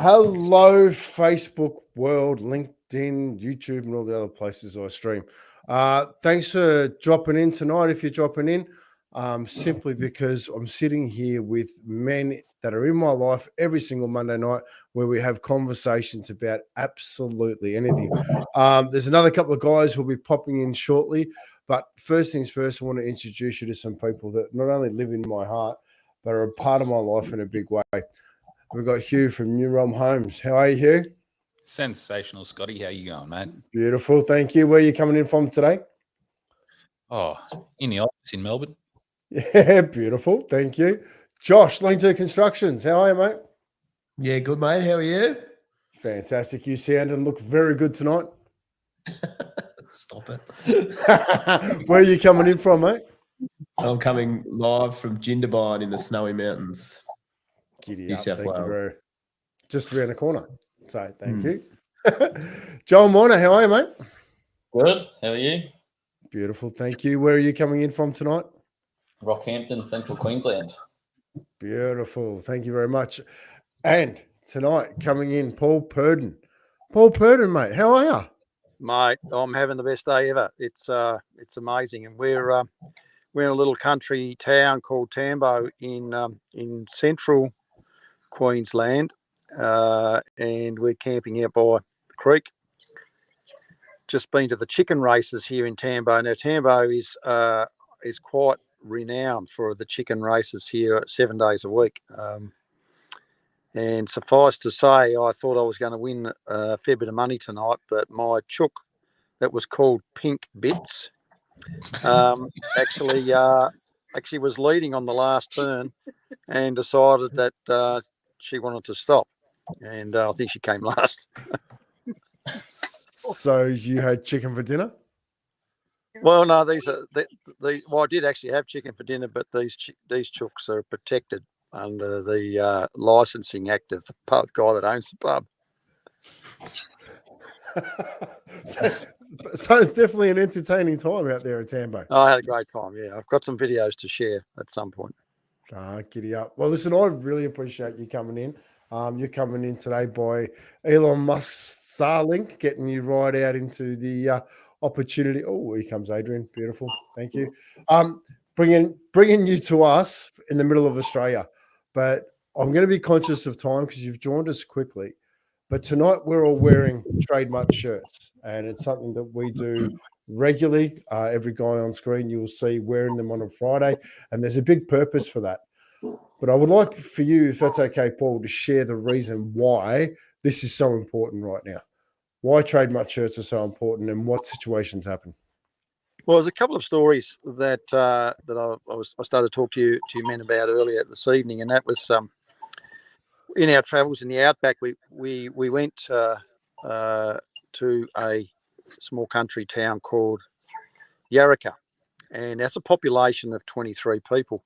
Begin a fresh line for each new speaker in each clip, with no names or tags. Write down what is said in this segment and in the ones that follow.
Hello, Facebook world, LinkedIn, YouTube, and all the other places I stream. Thanks for dropping in tonight. If you're dropping in, simply because I'm sitting here with men that are in my life every single Monday night where we have conversations about absolutely anything. There's another couple of guys who'll be popping in shortly. But first things first, I want to introduce you to some people that not only live in my heart, but are a part of my life in a big way. We've got Hugh from New Realm Homes. How are you, Hugh?
Sensational, Scotty. How you going, mate?
Beautiful. Thank you. Where are you coming in from today?
Oh, in the office in Melbourne.
Yeah, beautiful. Thank you. Josh, Lane2 Constructions. How are you, mate?
Yeah, good, mate. How are you?
Fantastic. You sound and look very good tonight.
Stop it.
Where are you coming in from, mate?
I'm coming live from Jindabyne in the Snowy Mountains.
Giddy
New
up.
South
Thank you
Wales.
very just around the corner. So thank you. Joel Moyner, how are you, mate?
Good. How are you?
Beautiful. Thank you. Where are you coming in from tonight?
Rockhampton, Central Queensland.
Beautiful. Thank you very much. And tonight coming in, Paul Purden. Paul Purden, mate. How are you?
Mate, I'm having the best day ever. It's amazing, and we're in a little country town called Tambo in central Queensland, and we're camping out by the creek. Just been to the chicken races here in Tambo. Now Tambo is quite renowned for the chicken races here 7 days a week. And suffice to say, I thought I was going to win a fair bit of money tonight, but my chook that was called Pink Bits actually was leading on the last turn and decided that she wanted to stop. And I think she came last.
So you had chicken for dinner?
Well, no, well, I did actually have chicken for dinner, but these chooks are protected under the licensing act of the guy that owns the pub.
So it's definitely an entertaining time out there at Tambo.
I had a great time, yeah. I've got some videos to share at some point.
Giddy up. Well, listen, I really appreciate you coming in. You're coming in today by Elon Musk's Starlink, getting you right out into the opportunity. Oh, here comes Adrian. Beautiful. Thank you. Bringing you to us in the middle of Australia. But I'm going to be conscious of time because you've joined us quickly. But tonight we're all wearing Trademark shirts, and it's something that we do regularly. Every guy on screen you'll see wearing them on a Friday, and there's a big purpose for that. But I would like for you, if that's okay, Paul, to share the reason why this is so important right now. Why Trademark shirts are so important and what situations happen.
Well, there's a couple of stories that I started to talk to you men about earlier this evening, and that was in our travels in the outback. We went to a small country town called Yarraka, and that's a population of 23 people.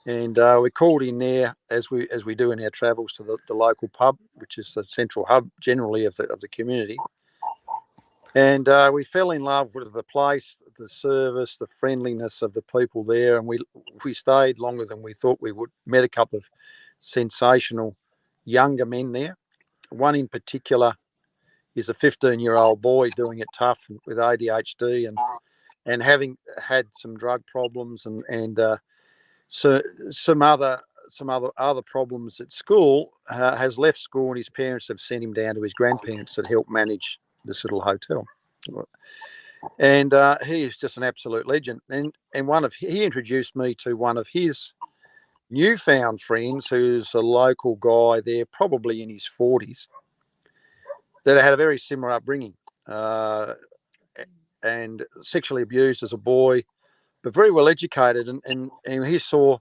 And we called in there as we do in our travels to the local pub, which is the central hub generally of the community. And we fell in love with the place, the service, the friendliness of the people there, and we stayed longer than we thought we would. Met a couple of sensational younger men there. One in particular is a 15-year-old boy doing it tough with ADHD and having had some drug problems and so some other problems at school. Has left school, and his parents have sent him down to his grandparents that help manage this little hotel. And he is just an absolute legend. And he introduced me to one of his newfound friends, who's a local guy there, probably in his 40s, that had a very similar upbringing and sexually abused as a boy, but very well educated. And he saw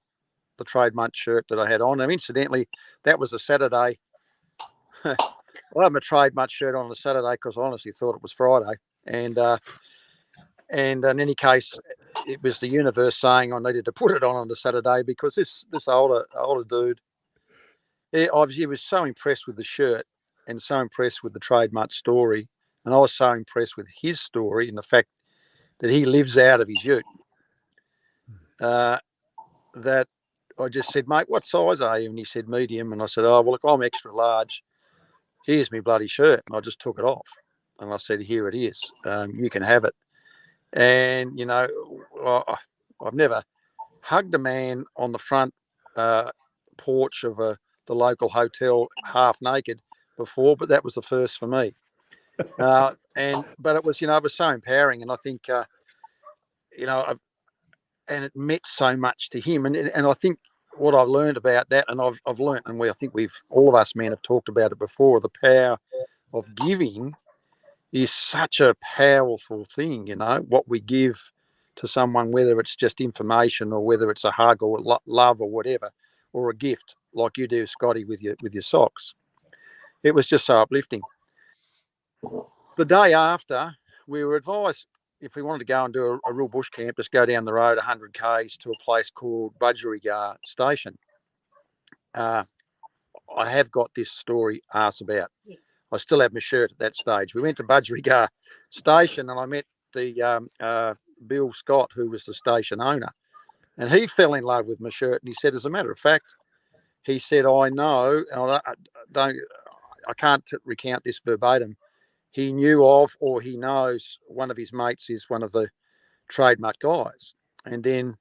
the Trademark shirt that I had on. And incidentally, that was a Saturday. I had my Trademark shirt on a Saturday because I honestly thought it was Friday. And in any case, it was the universe saying I needed to put it on the Saturday because this older dude, he was so impressed with the shirt and so impressed with the Trademark story, and I was so impressed with his story and the fact that he lives out of his ute. That I just said, mate, what size are you? And he said medium, and I said, oh well, look, I'm extra large. here's my bloody shirt. And I just took it off. And I said, here it is. You can have it. And, you know, I've never hugged a man on the front porch of the local hotel half naked before, but that was the first for me. But it was, you know, it was so empowering. And I think, you know, and it meant so much to him. And I think what I've learned about that, and I've learned, and I think all of us men have talked about it before, the power of giving is such a powerful thing, you know, what we give to someone, whether it's just information or whether it's a hug or love or whatever, or a gift like you do, Scotty, with your socks. It was just so uplifting. The day after, we were advised if we wanted to go and do a real bush camp, just go down the road 100 k's to a place called Budgerigar Station. I have got this story arse about. I still have my shirt at that stage. We went to Budgerigar Station and I met the Bill Scott, who was the station owner. And he fell in love with my shirt. And he said, as a matter of fact, he said, I know, and I can't recount this verbatim. He knew of, or he knows, one of his mates is one of the trademark guys. And then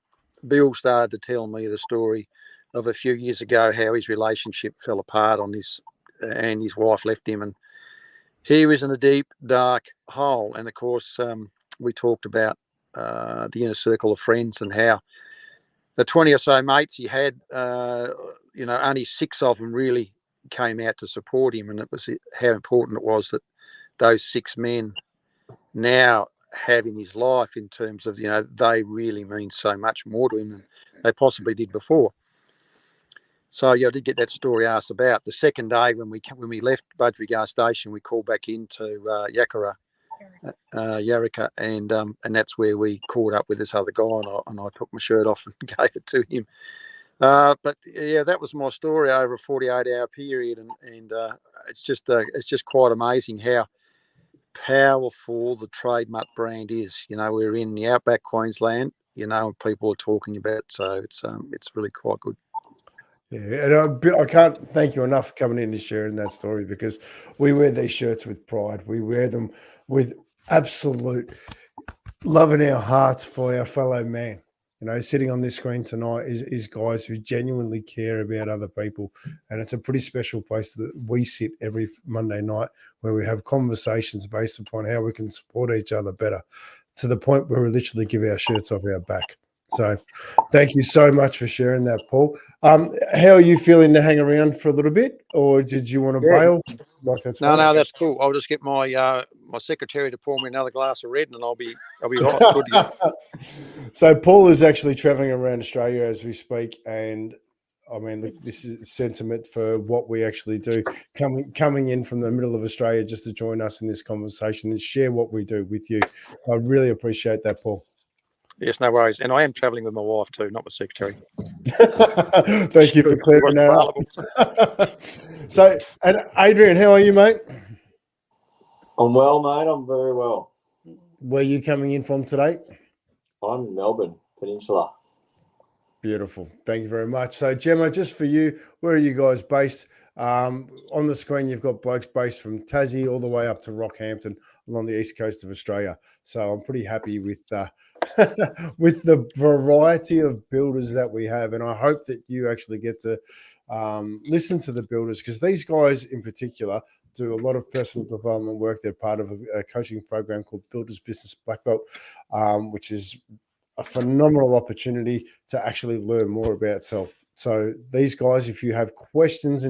Bill started to tell me the story of a few years ago, how his relationship fell apart and his wife left him, and he was in a deep, dark hole. And of course, we talked about the inner circle of friends and how the 20 or so mates he had, you know, only 6 of them really came out to support him. And it was how important it was that those 6 men now have in his life, in terms of, you know, they really mean so much more to him than they possibly did before. So yeah, I did get that story asked about. The second day when we left Budgerigar Station, we called back into Yarraka, and that's where we caught up with this other guy, and I took my shirt off and gave it to him. But yeah, that was my story over a 48-hour period, and it's just quite amazing how powerful the Trademark brand is. You know, we're in the outback Queensland, you know, people are talking about it, so it's really quite good.
Yeah, and I can't thank you enough for coming in and sharing that story, because we wear these shirts with pride. We wear them with absolute love in our hearts for our fellow man. You know, sitting on this screen tonight is guys who genuinely care about other people. And it's a pretty special place that we sit every Monday night, where we have conversations based upon how we can support each other better, to the point where we literally give our shirts off our back. So thank you so much for sharing that, Paul. How are you feeling to hang around for a little bit, or did you want to bail? Like that's
No,
fine.
that's cool. I'll just get my my secretary to pour me another glass of red, and I'll be right. Good to go.
So Paul is actually traveling around Australia as we speak, and I mean, look, this is sentiment for what we actually do, coming in from the middle of Australia just to join us in this conversation and share what we do with you. I really appreciate that, Paul.
Yes, no worries. And I am travelling with my wife too, not my secretary.
Thank you for clearing that up. So, and Adrian, how are you, mate?
I'm well, mate. I'm very well.
Where are you coming in from today?
I'm in Melbourne Peninsula.
Beautiful. Thank you very much. So, Gemma, just for you, where are you guys based? On the screen, you've got blokes based from Tassie all the way up to Rockhampton along the east coast of Australia. So I'm pretty happy with with the variety of builders that we have. And I hope that you actually get to listen to the builders, because these guys in particular do a lot of personal development work. They're part of a coaching program called Builders Business Black Belt, which is a phenomenal opportunity to actually learn more about self. So these guys, if you have questions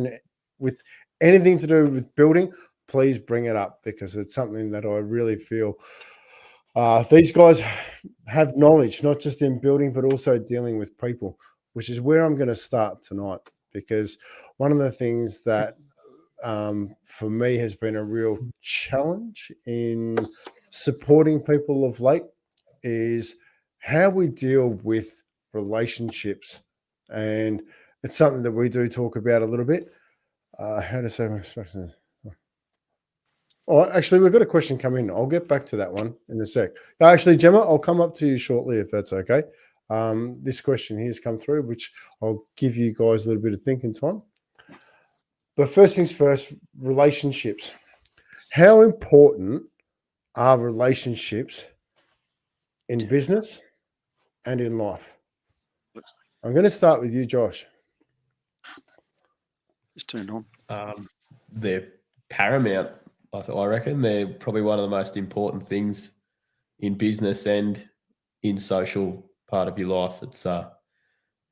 with anything to do with building, please bring it up, because it's something that I really feel these guys have knowledge, not just in building, but also dealing with people, which is where I'm going to start tonight. Because one of the things that for me has been a real challenge in supporting people of late is how we deal with relationships. And it's something that we do talk about a little bit. How to say my instructions. Oh, actually, we've got a question come in. I'll get back to that one in a sec. Actually, Gemma, I'll come up to you shortly if that's okay. This question here has come through, which I'll give you guys a little bit of thinking time. But first things first, relationships. How important are relationships in business and in life? I'm going to start with you, Josh.
Just turned on.
They're paramount. I reckon they're probably one of the most important things in business and in social part of your life. It's if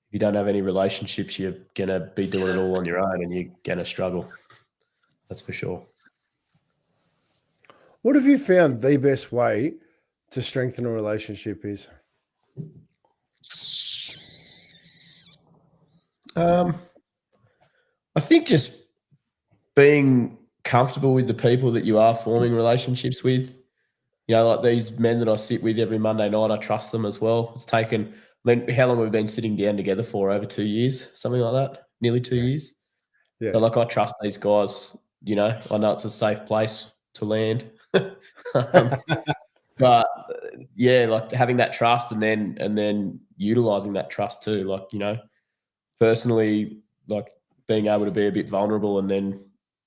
you don't have any relationships, you're gonna be doing it all on your own, and you're gonna struggle. That's for sure.
What have you found the best way to strengthen a relationship is?
I think just being comfortable with the people that you are forming relationships with. You know, like these men that I sit with every Monday night, I trust them as well. It's taken, I mean, how long have we been sitting down together for? Over 2 years, something like that, nearly 2 years.
Yeah.
So, like, I trust these guys. You know, I know it's a safe place to land. But yeah, like having that trust and then utilizing that trust too. Like, you know, personally, like being able to be a bit vulnerable and then,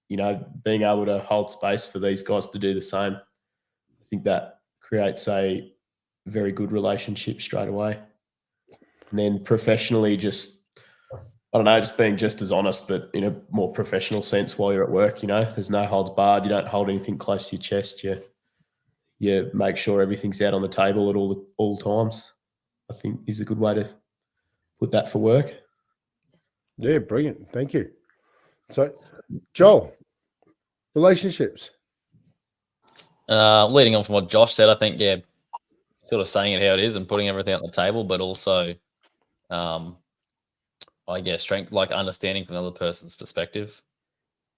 you know, being able to hold space for these guys to do the same. I think that creates a very good relationship straight away. And then professionally, just, I don't know, just being just as honest, but in a more professional sense while you're at work. You know, there's no holds barred. You don't hold anything close to your chest. You make sure everything's out on the table at all times. I think is a good way to put that for work.
Yeah, brilliant. Thank you. So, Joel, relationships.
Leading on from what Josh said, I think, yeah, sort of saying it how it is and putting everything on the table, but also, I guess, strength, like understanding from the other person's perspective.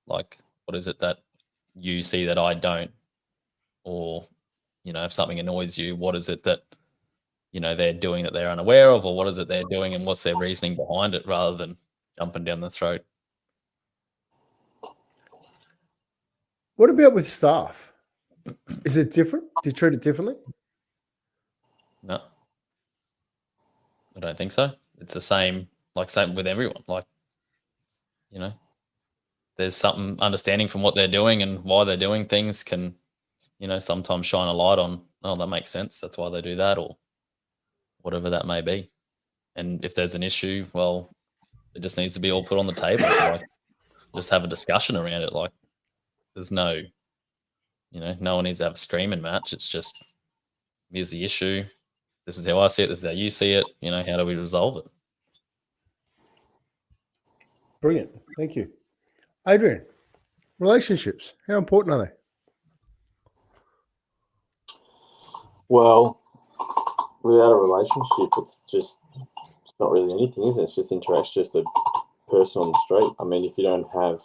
Like, what is it that you see that I don't? Or, you know, if something annoys you, what is it that, you know, they're doing that they're unaware of, or what is it they're doing and what's their reasoning behind it rather than jumping down the throat?
What about with staff? Is it different? Do you treat it differently?
No, I don't think so. It's the same, like same with everyone. Like, you know, there's something understanding from what they're doing and why they're doing things can, you know, sometimes shine a light on, oh, that makes sense. That's why they do that, or whatever that may be. And if there's an issue, well, it just needs to be all put on the table. Like, just have a discussion around it. Like, there's no, you know, no one needs to have a screaming match. It's just, here's the issue. This is how I see it. This is how you see it. You know, how do we resolve it?
Brilliant. Thank you. Adrian, relationships. How important are they?
Well, without a relationship, it's not really anything, is it? It's just interaction, just a person on the street. I mean, if you don't have,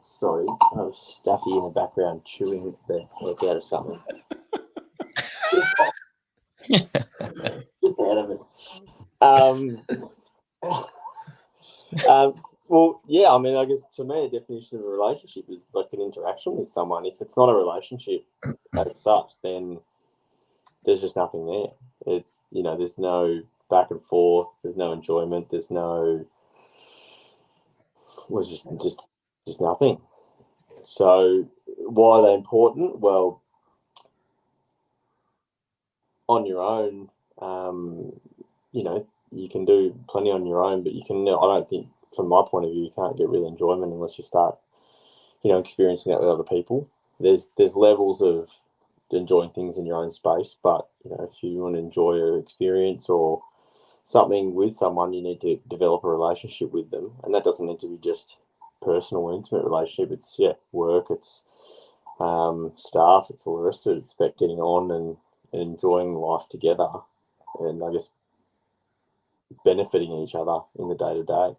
sorry, I have Staffy in the background chewing the heck out of something. Get out of it. Well, yeah, I mean, I guess to me, a definition of a relationship is like an interaction with someone. If it's not a relationship as such, then there's just nothing there. It's, you know, there's no back and forth, there's no enjoyment, there's no, was just nothing. So why are they important? Well, on your own, you know, you can do plenty on your own, but you can, I don't think, from my point of view, you can't get real enjoyment unless you start, you know, experiencing that with other people. There's levels of enjoying things in your own space, but, you know, if you want to enjoy an experience or something with someone, you need to develop a relationship with them, and that doesn't need to be just personal or intimate relationship. It's work, it's staff, it's all the rest of it. It's about getting on and enjoying life together, and I guess benefiting each other in the day to day.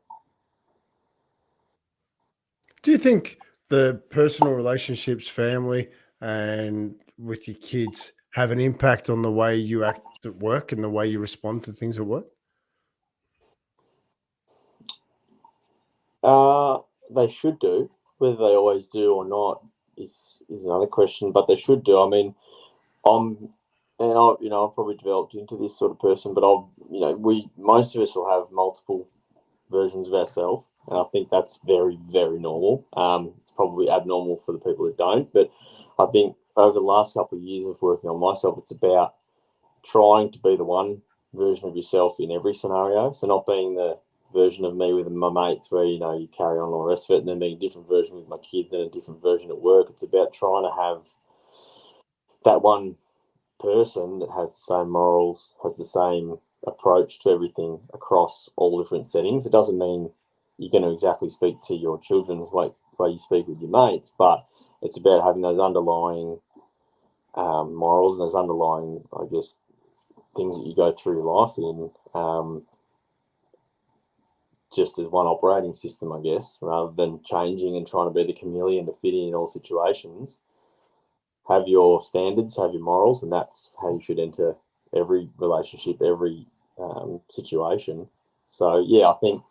Do you think the personal relationships, family, and with your kids have an impact on the way you act at work and the way you respond to things at work?
They should do. Whether they always do or not is another question, but they should do. I mean, I've probably developed into this sort of person, but most of us will have multiple versions of ourselves. And I think that's very, very normal. It's probably abnormal for the people who don't. But I think over the last couple of years of working on myself, it's about trying to be the one version of yourself in every scenario. So not being the version of me with my mates where, you know, you carry on all the rest of it, and then being a different version with my kids and a different version at work. It's about trying to have that one person that has the same morals, has the same approach to everything across all different settings. It doesn't mean you're going to exactly speak to your children the way you speak with your mates, but it's about having those underlying morals and those underlying, I guess, things that you go through your life in, just as one operating system, I guess, rather than changing and trying to be the chameleon to fit in all situations. Have your standards, have your morals, and that's how you should enter every relationship, every situation. So, yeah, I think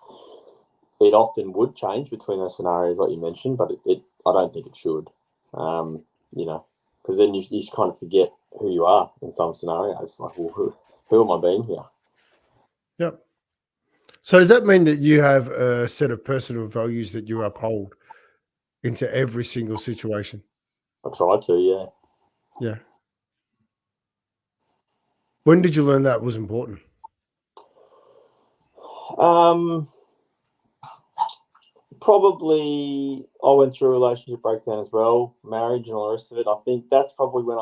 it often would change between those scenarios like you mentioned, but I don't think it should, you know, because then you kind of forget who you are in some scenarios. Like, well, who am I being here?
Yep. So does that mean that you have a set of personal values that you uphold into every single situation?
I try to, yeah.
Yeah. When did you learn that was important?
Probably I went through a relationship breakdown as well, marriage and all the rest of it. I think that's probably when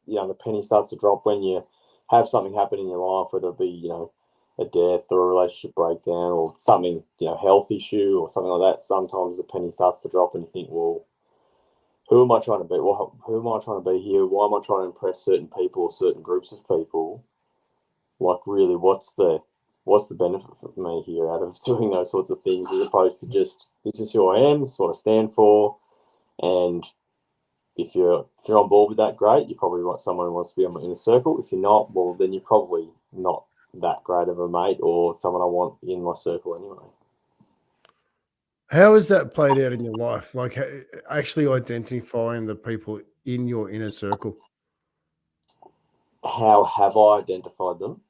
the penny starts to drop, when you have something happen in your life, whether it be, you know, a death or a relationship breakdown or something, you know, health issue or something like that. Sometimes the penny starts to drop and you think, well, who am I trying to be? Well, who am I trying to be here? Why am I trying to impress certain people or certain groups of people? Like, really, what's the benefit for me here out of doing those sorts of things, as opposed to just, this is who I am, this is what I stand for, and if you're on board with that, great. You probably want someone who wants to be in a circle. If you're not, well, then you're probably not that great of a mate or someone I want in my circle anyway.
How has that played out in your life? Like actually identifying the people in your inner circle?
How have I identified them?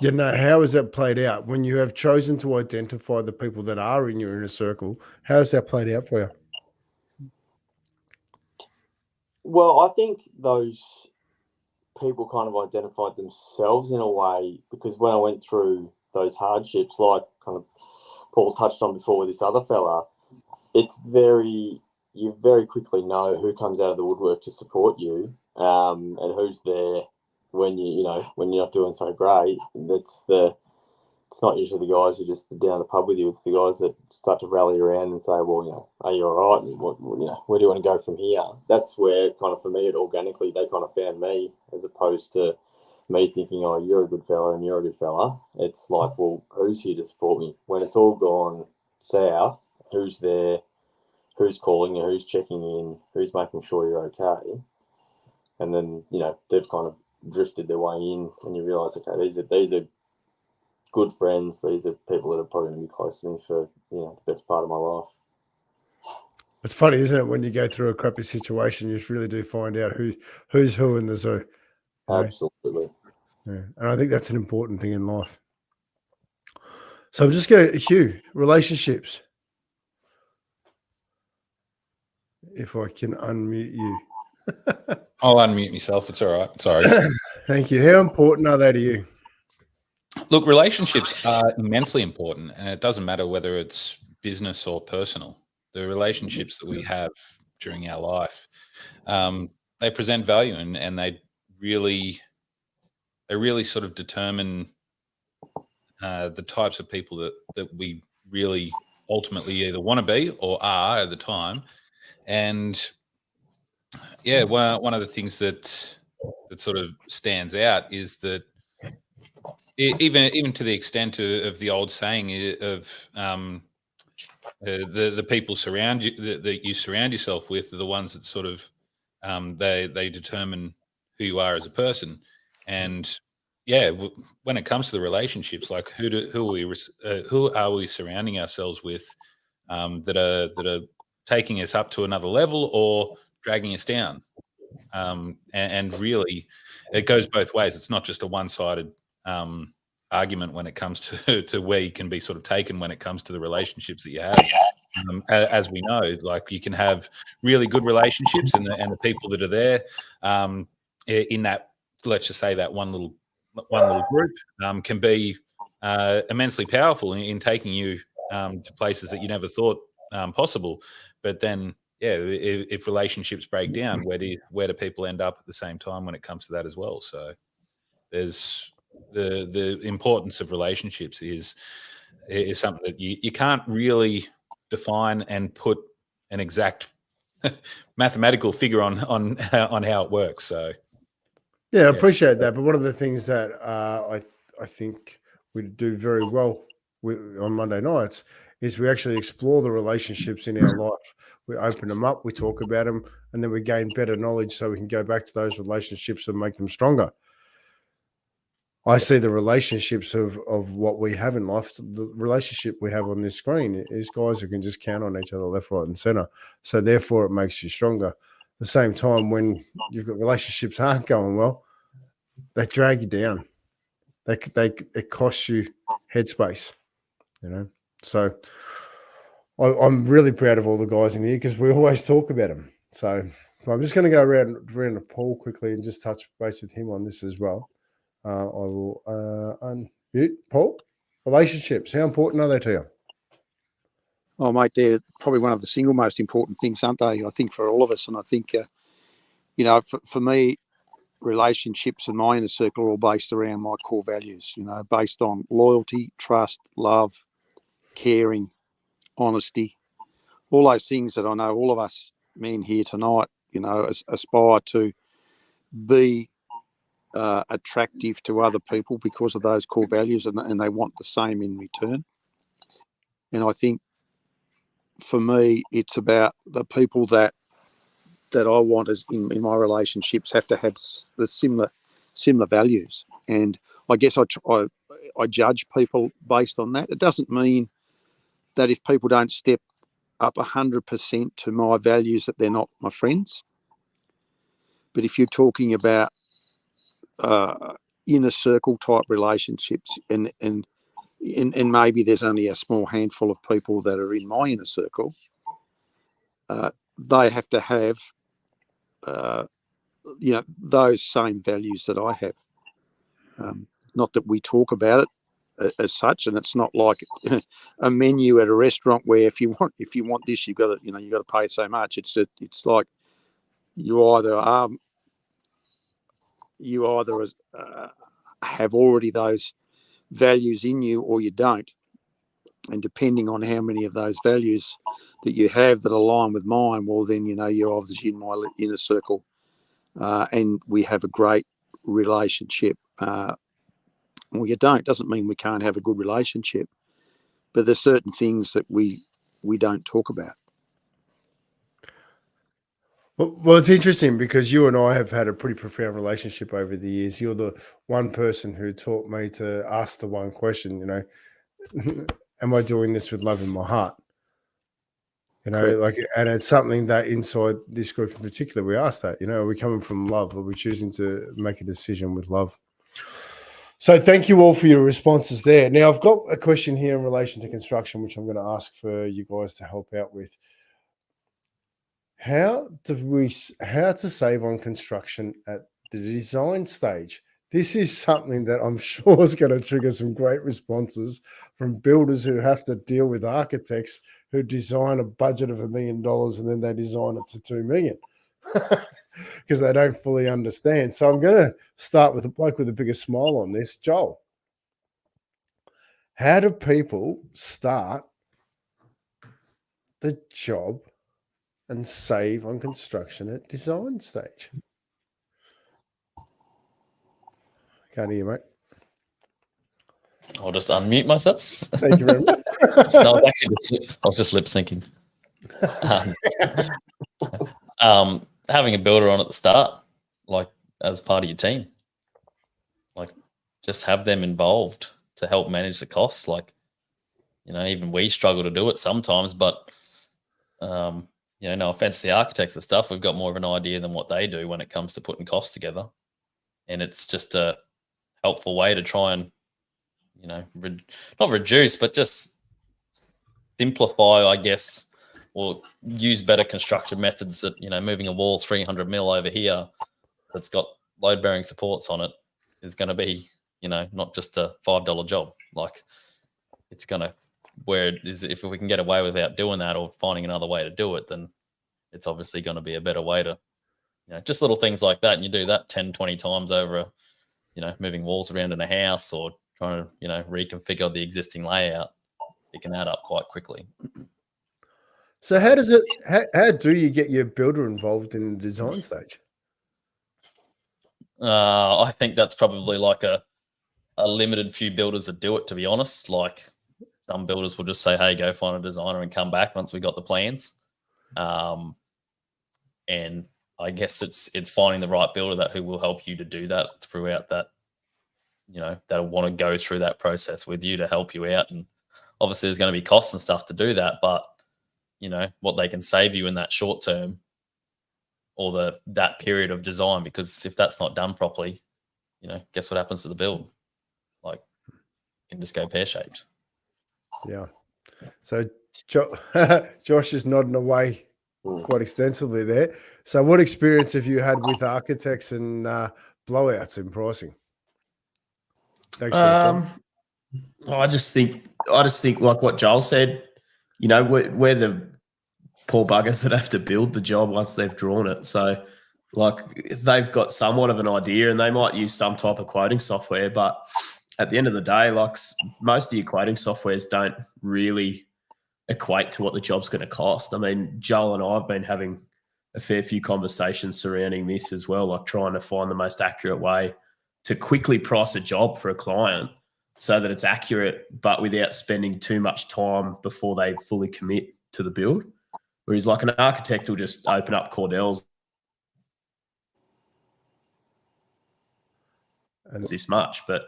You know, how has that played out when you have chosen to identify the people that are in your inner circle? How has that played out for you?
Well, I think those people kind of identified themselves in a way, because when I went through those hardships, like kind of Paul touched on before with this other fella, you very quickly know who comes out of the woodwork to support you, and who's there when when you're not doing so great. It's not usually the guys who just down the pub with you. It's the guys that start to rally around and say, well, you know, are you all right? And where do you want to go from here? That's where kind of, for me, it organically, they kind of found me, as opposed to me thinking, oh, you're a good fella and you're a good fella. It's like, well, who's here to support me? When it's all gone south, who's there? Who's calling you? Who's checking in? Who's making sure you're okay? And then, you know, they've kind of drifted their way in, and you realise, okay, these are good friends. These are people that are probably going to be close to me for, you know, the best part of my life.
It's funny, isn't it? When you go through a crappy situation, you just really do find out who's who in the zoo.
Absolutely.
Yeah. And I think that's an important thing in life. So I'm just going to, Hugh, relationships. If I can unmute you.
I'll unmute myself. It's all right. Sorry.
Thank you. How important are they to you?
Look, relationships are immensely important, and it doesn't matter whether it's business or personal. The relationships that we have during our life, they present value, and they really sort of determine the types of people that we really ultimately either want to be or are at the time. And yeah, one of the things that sort of stands out is that even to the extent of the old saying of the people surround you that you surround yourself with are the ones that sort of they determine who you are as a person. And yeah, when it comes to the relationships, like who are we surrounding ourselves with that are taking us up to another level or dragging us down? And really, it goes both ways. It's not just a one-sided argument when it comes to where you can be sort of taken when it comes to the relationships that you have. As we know, like you can have really good relationships, and the people that are there in that, let's just say that one little group can be immensely powerful in taking you to places that you never thought possible. But then, yeah, if relationships break down, where do people end up at the same time when it comes to that as well? So there's the importance of relationships is something that you can't really define and put an exact mathematical figure on how it works. So
yeah, I appreciate that. But one of the things that I think we do very well on Monday nights is we actually explore the relationships in our life. We open them up, we talk about them, and then we gain better knowledge so we can go back to those relationships and make them stronger. I see the relationships of what we have in life. The relationship we have on this screen is guys who can just count on each other left, right, and center. So therefore, it makes you stronger. At the same time, when you've got relationships aren't going well, they drag you down. It costs you headspace, you know. So I'm really proud of all the guys in here because we always talk about them. So I'm just going to go around to Paul quickly and just touch base with him on this as well. I will unmute Paul. Relationships, how important are they to you?
Oh, mate, they're probably one of the single most important things, aren't they? I think for all of us. And I think, you know, for me, relationships and my inner circle are all based around my core values, you know, based on loyalty, trust, love, caring, honesty, all those things that I know all of us men here tonight, you know, aspire to be attractive to other people because of those core values, and they want the same in return. And I think for me, it's about the people that I want as in my relationships have to have the similar values. And I guess I judge people based on that. It doesn't mean that if people don't step up 100% to my values that they're not my friends. But if you're talking about inner circle type relationships, and maybe there's only a small handful of people that are in my inner circle, they have to have you know, those same values that I have. Not that we talk about it as such, and it's not like a menu at a restaurant where if you want this, you've got to, you know, you've got to pay so much. It's like you either have already those values in you or you don't. And depending on how many of those values that you have that align with mine, well, then, you know, you're obviously in my inner circle, and we have a great relationship. Well, you don't. Doesn't mean we can't have a good relationship, but there's certain things that we don't talk about.
Well, it's interesting because you and I have had a pretty profound relationship over the years. You're the one person who taught me to ask the one question, you know, am I doing this with love in my heart? You know, like, and it's something that inside this group in particular, we ask that, you know, are we coming from love? Are we choosing to make a decision with love? So thank you all for your responses there. Now, I've got a question here in relation to construction, which I'm going to ask for you guys to help out with. How to save on construction at the design stage? This is something that I'm sure is going to trigger some great responses from builders who have to deal with architects who design a budget of $1 million and then they design it to $2 million because they don't fully understand. So I'm going to start with a bloke with the biggest smile on this, Joel. How do people start the job and save on construction at design stage? Can't hear you, mate.
I'll just unmute myself.
Thank you very much.
No, I was just lip syncing. Having a builder on at the start, like as part of your team, like just have them involved to help manage the costs. Like, you know, even we struggle to do it sometimes, but you know, no offense to the architects and stuff, we've got more of an idea than what they do when it comes to putting costs together. And it's just a helpful way to try and you know, not reduce, but just simplify, I guess, or use better construction methods that, you know, moving a wall 300 mil over here that's got load bearing supports on it is going to be, you know, not just a $5 job. Like, it's going to, where it is, if we can get away without doing that or finding another way to do it, then it's obviously going to be a better way to, you know, just little things like that. And you do that 10, 20 times over, you know, moving walls around in a house or trying to, you know, reconfigure the existing layout, it can add up quite quickly.
So how does it? How do you get your builder involved in the design stage?
I think that's probably like a limited few builders that do it, to be honest. Like, some builders will just say, hey, go find a designer and come back once we got the plans. And I guess it's finding the right builder who will help you to do that throughout that, you know, that'll want to go through that process with you to help you out. And obviously there's going to be costs and stuff to do that, but you know, what they can save you in that short term or that period of design, because if that's not done properly, you know, guess what happens to the build? Like, it can just go pear-shaped.
Yeah. So Josh is nodding away quite extensively there. So what experience have you had with architects and blowouts in pricing? Thanks for
I just think like what Joel said, you know, we're the poor buggers that have to build the job once they've drawn it. So like, they've got somewhat of an idea and they might use some type of quoting software, but at the end of the day, like, most of your quoting softwares don't really equate to what the job's going to cost. I mean, Joel and I have been having a fair few conversations surrounding this as well, like trying to find the most accurate way to quickly price a job for a client so that it's accurate, but without spending too much time before they fully commit to the build. Whereas like an architect will just open up Cordell's and this much, but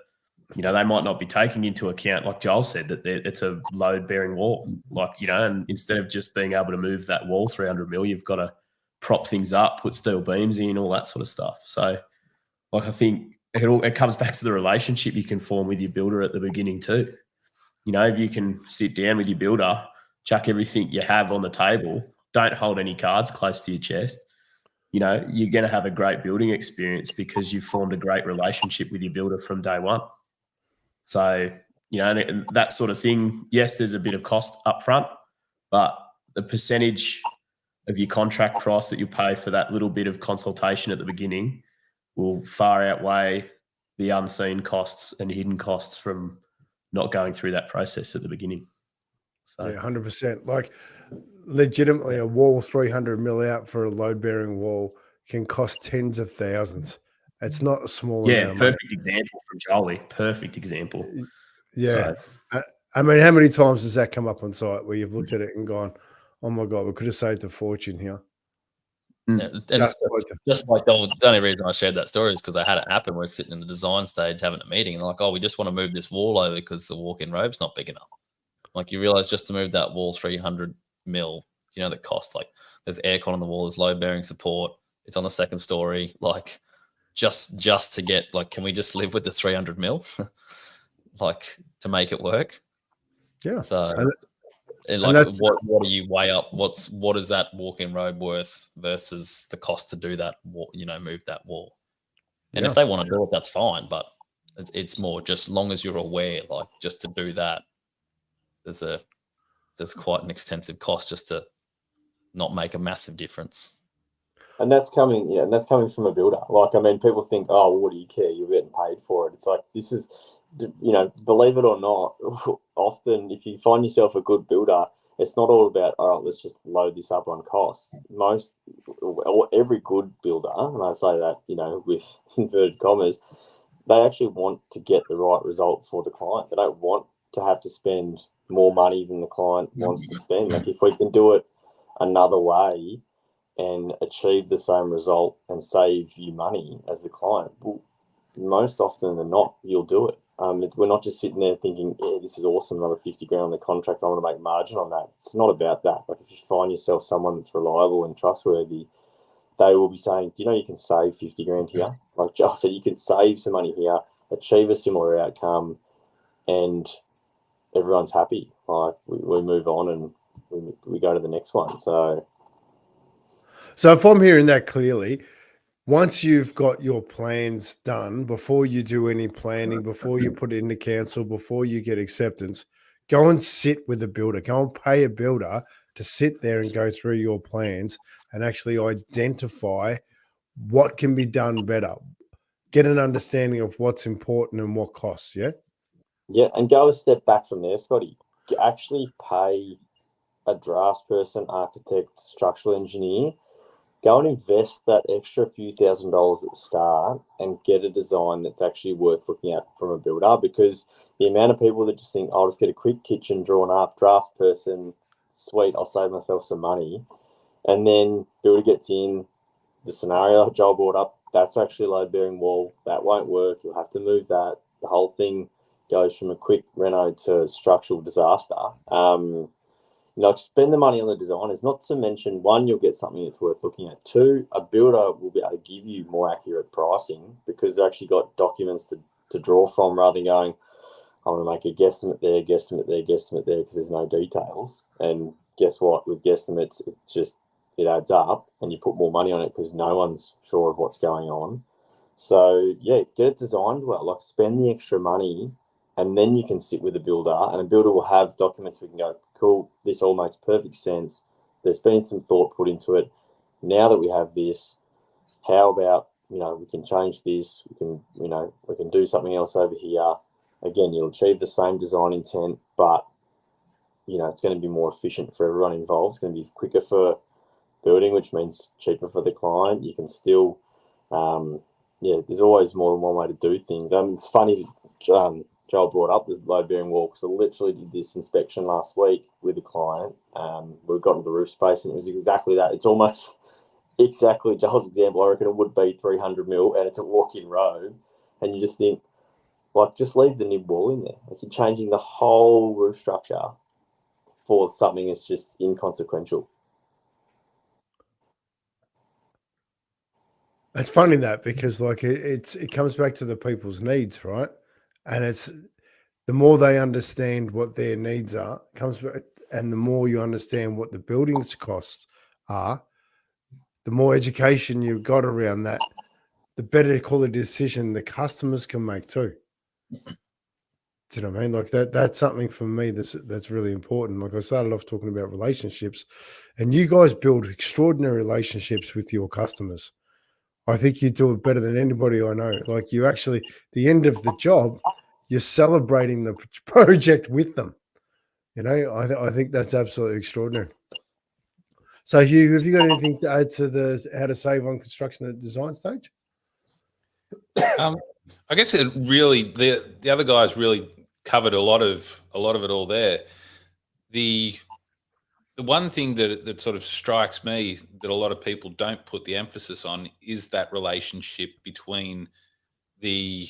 you know, they might not be taking into account, like Joel said, that it's a load-bearing wall. Like, you know, and instead of just being able to move that wall 300 mil, you've got to prop things up, put steel beams in, all that sort of stuff. So, like, I think it comes back to the relationship you can form with your builder at the beginning too. You know, if you can sit down with your builder, chuck everything you have on the table, don't hold any cards close to your chest, you know, you're going to have a great building experience because you've formed a great relationship with your builder from day one. So, you know, and that sort of thing, yes, there's a bit of cost up front, but the percentage of your contract price that you pay for that little bit of consultation at the beginning will far outweigh the unseen costs and hidden costs from not going through that process at the beginning. So,
yeah, 100%. Like, legitimately, a wall 300 mil out for a load-bearing wall can cost tens of thousands. It's not a small amount of money.
Perfect example from Jolie. Perfect example.
Yeah. So, I mean, how many times does that come up on site where you've looked at it and gone, oh my God, we could have saved a fortune here?
Yeah, and just like the only reason I shared that story is because I had it happen. We're sitting in the design stage having a meeting and like, oh, we just want to move this wall over because the walk-in robe's not big enough. Like, you realize just to move that wall 300 mil, you know, the cost, like there's aircon on the wall, there's load bearing support, it's on the second story, like just to get, like, can we just live with the 300 mil like to make it work?
Yeah.
So like, what do you weigh up? What is that walk-in robe worth versus the cost to do that, you know, move that wall? And if they want to do it, that's fine, but it's more just long as you're aware, like, just to do that, there's quite an extensive cost just to not make a massive difference.
And that's coming, and that's coming from a builder. Like, I mean, people think, oh, well, what do you care? You're getting paid for it. It's like, this is, you know, believe it or not, often if you find yourself a good builder, it's not all about, all right, let's just load this up on costs. Every good builder, and I say that, you know, with inverted commas, they actually want to get the right result for the client. They don't want to have to spend more money than the client wants to spend. Like, if we can do it another way and achieve the same result and save you money as the client, well, most often than not, you'll do it. We're not just sitting there thinking, yeah, this is awesome, another 50 grand on the contract, I want to make margin on that. It's not about that. Like, if you find yourself someone that's reliable and trustworthy, they will be saying, do you know you can save 50 grand here? Like Joel said, you can save some money here, achieve a similar outcome, and everyone's happy. Like we move on and we go to the next one. So
if I'm hearing that clearly, once you've got your plans done, before you do any planning, before you put it into council, before you get acceptance, go and sit with a builder. Go and pay a builder to sit there and go through your plans and actually identify what can be done better. Get an understanding of what's important and what costs. Yeah.
yeah, and go a step back from there, Scotty. Actually pay a draftsperson, architect, structural engineer. Go and invest that extra few $1,000s at the start and get a design that's actually worth looking at from a builder, because the amount of people that just think, I'll just get a quick kitchen drawn up, draftsperson, sweet, I'll save myself some money. And then builder gets in, the scenario that Joel brought up, that's actually a load-bearing wall. That won't work. You'll have to move that. The whole thing goes from a quick reno to structural disaster. Spend the money on the designers, not to mention, one, you'll get something that's worth looking at. Two, a builder will be able to give you more accurate pricing because they've actually got documents to draw from, rather than going, I'm going to make a guesstimate there, guesstimate there, guesstimate there, because there's no details. And guess what? With guesstimates, it adds up and you put more money on it because no one's sure of what's going on. So, yeah, get it designed well. Like, spend the extra money, and then you can sit with a builder, and a builder will have documents we can go, cool, this all makes perfect sense. There's been some thought put into it. Now that we have this, how about, we can change this, we can do something else over here. Again, you'll achieve the same design intent, but, it's going to be more efficient for everyone involved. It's going to be quicker for building, which means cheaper for the client. You can still, there's always more than one way to do things. It's funny, Joel brought up this load-bearing wall, because I literally did this inspection last week with a client. We got into the roof space, and it was exactly that. It's almost exactly Joel's example. I reckon it would be 300 mil, and it's a walk-in road. And you just think, just leave the nib wall in there. Like, you're changing the whole roof structure for something that's just inconsequential.
It's funny that, because it comes back to the people's needs, right? And it's the more they understand what their needs are, comes back, and the more you understand what the building's costs are, the more education you've got around that, the better quality decision the customers can make too. Do you know what I mean? Like that's something for me that's really important. Like, I started off talking about relationships, and you guys build extraordinary relationships with your customers. I think you do it better than anybody I know. Like, you actually, the end of the job, you're celebrating the project with them. I think that's absolutely extraordinary. So, Hugh, have you got anything to add to the how to save on construction at design stage?
I guess it really, the other guys really covered a lot of it all there. The one thing that sort of strikes me that a lot of people don't put the emphasis on is that relationship between the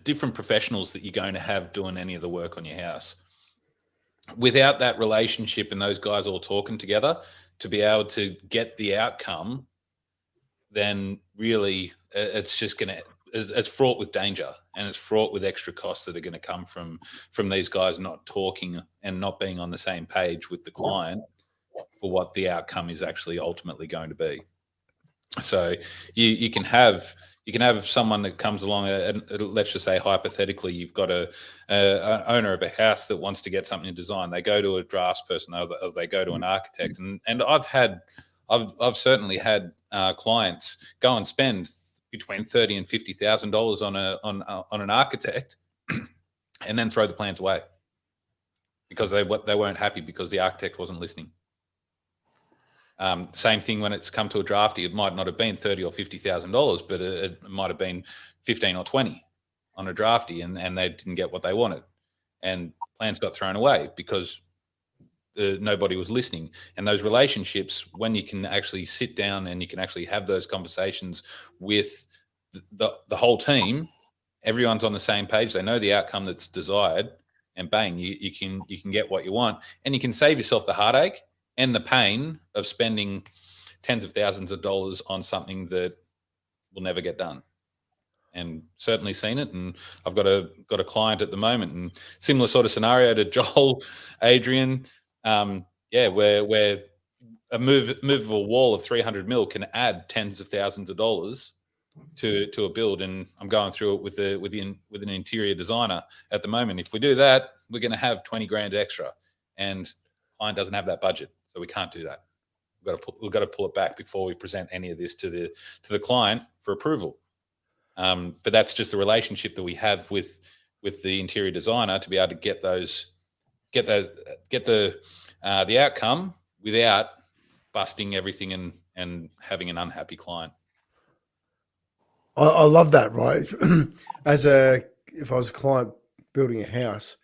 different professionals that you're going to have doing any of the work on your house. Without that relationship and those guys all talking together to be able to get the outcome, then really it's fraught with danger, and it's fraught with extra costs that are going to come from these guys not talking and not being on the same page with the client for what the outcome is actually ultimately going to be. So you can have someone that comes along, and let's just say hypothetically, you've got an owner of a house that wants to get something designed. They go to a draftsperson, or they go to an architect, and I've certainly had clients go and spend between $30,000 and $50,000 on an architect, and then throw the plans away because they weren't happy because the architect wasn't listening. Same thing when it's come to a drafty. It might not have been $30,000 or $50,000, but it might have been 15 or 20 on a drafty, and they didn't get what they wanted, and plans got thrown away because nobody was listening. And those relationships, when you can actually sit down and you can actually have those conversations with the whole team, everyone's on the same page. They know the outcome that's desired, and bang, you can get what you want, and you can save yourself the heartache and the pain of spending tens of thousands of dollars on something that will never get done. and certainly seen it. And I've got a client at the moment, and similar sort of scenario to Joel, Adrian. Where a movable wall of 300 mil can add tens of thousands of dollars to a build, and I'm going through it with an interior designer at the moment. If we do that, we're going to have 20 grand extra, and the client doesn't have that budget, so we can't do that. We've got to pull it back before we present any of this to the client for approval. But that's just the relationship that we have with the interior designer to be able to get the outcome without busting everything and having an unhappy client.
I love that, right? If I was a client building a house,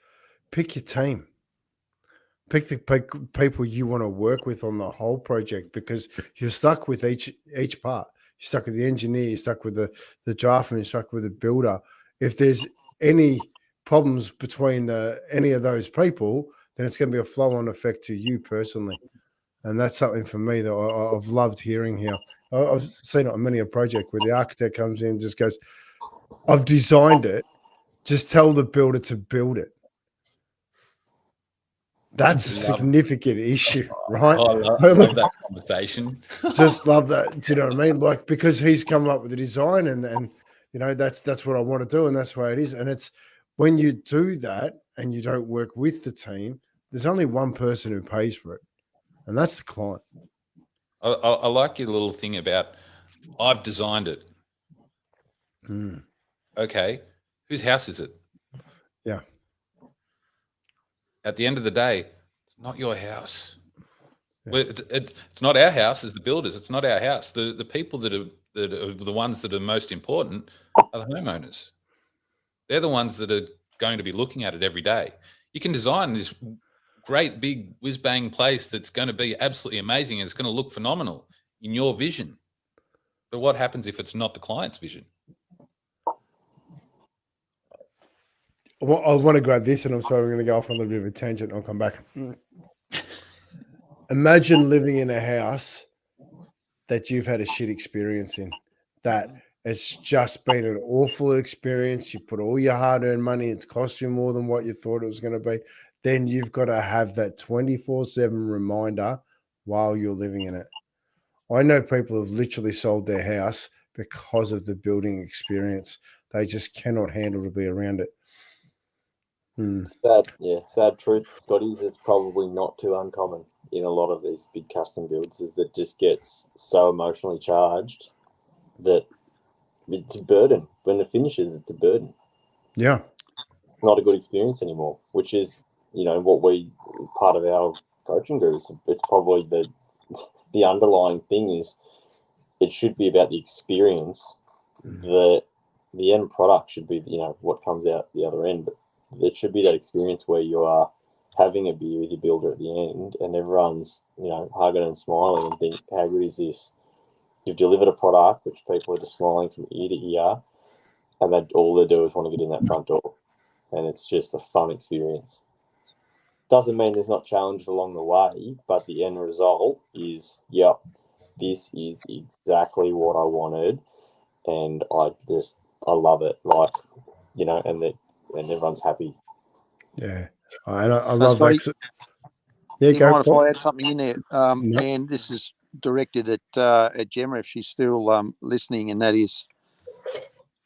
pick your team. Pick the people you want to work with on the whole project, because you're stuck with each part. You're stuck with the engineer, you're stuck with the draftsman, you're stuck with the builder. If there's any problems between any of those people, then it's going to be a flow-on effect to you personally. And that's something for me that I've loved hearing here. I've seen it on many a project where the architect comes in and just goes, I've designed it, just tell the builder to build it. That's a significant issue, right?
I love that conversation.
Just love that. Do you know what I mean? Like, because he's come up with a design and you know, that's what I want to do, and that's the way it is. And it's when you do that and you don't work with the team, there's only one person who pays for it, and that's the client.
I like your little thing about I've designed it. Okay, whose house is it?
Yeah.
At the end of the day, it's not your house. Yeah. It's not our house as the builders. It's not our house. The people that are the ones that are most important are the homeowners. They're the ones that are going to be looking at it every day. You can design this great big whiz-bang place that's going to be absolutely amazing and it's going to look phenomenal in your vision. But what happens if it's not the client's vision?
I want to grab this, and I'm sorry, we're going to go off on a little bit of a tangent. I'll come back. Imagine living in a house that you've had a shit experience in, that it's just been an awful experience. You put all your hard-earned money, it's cost you more than what you thought it was going to be. Then you've got to have that 24/7 reminder while you're living in it. I know people have literally sold their house because of the building experience. They just cannot handle to be around it.
Sad truth, Scotty, is it's probably not too uncommon in a lot of these big custom builds, is that just gets so emotionally charged that it's a burden. When it finishes, it's a burden.
Yeah.
It's not a good experience anymore, which is, you know, what part of our coaching group is. It's probably the underlying thing is it should be about the experience. The end product should be, you know, what comes out the other end, but it should be that experience where you are having a beer with your builder at the end and everyone's, you know, hugging and smiling and think, how good is this? You've delivered a product which people are just smiling from ear to ear, and that all they do is want to get in that front door, and it's just a fun experience. Doesn't mean there's not challenges along the way, but the end result is, yep, this is exactly what I wanted, and I love it. Like, you know, and everyone's happy.
Yeah, and I love that. Yeah,
do you mind if I add something in there? And this is directed at Gemma if she's still listening, and that is,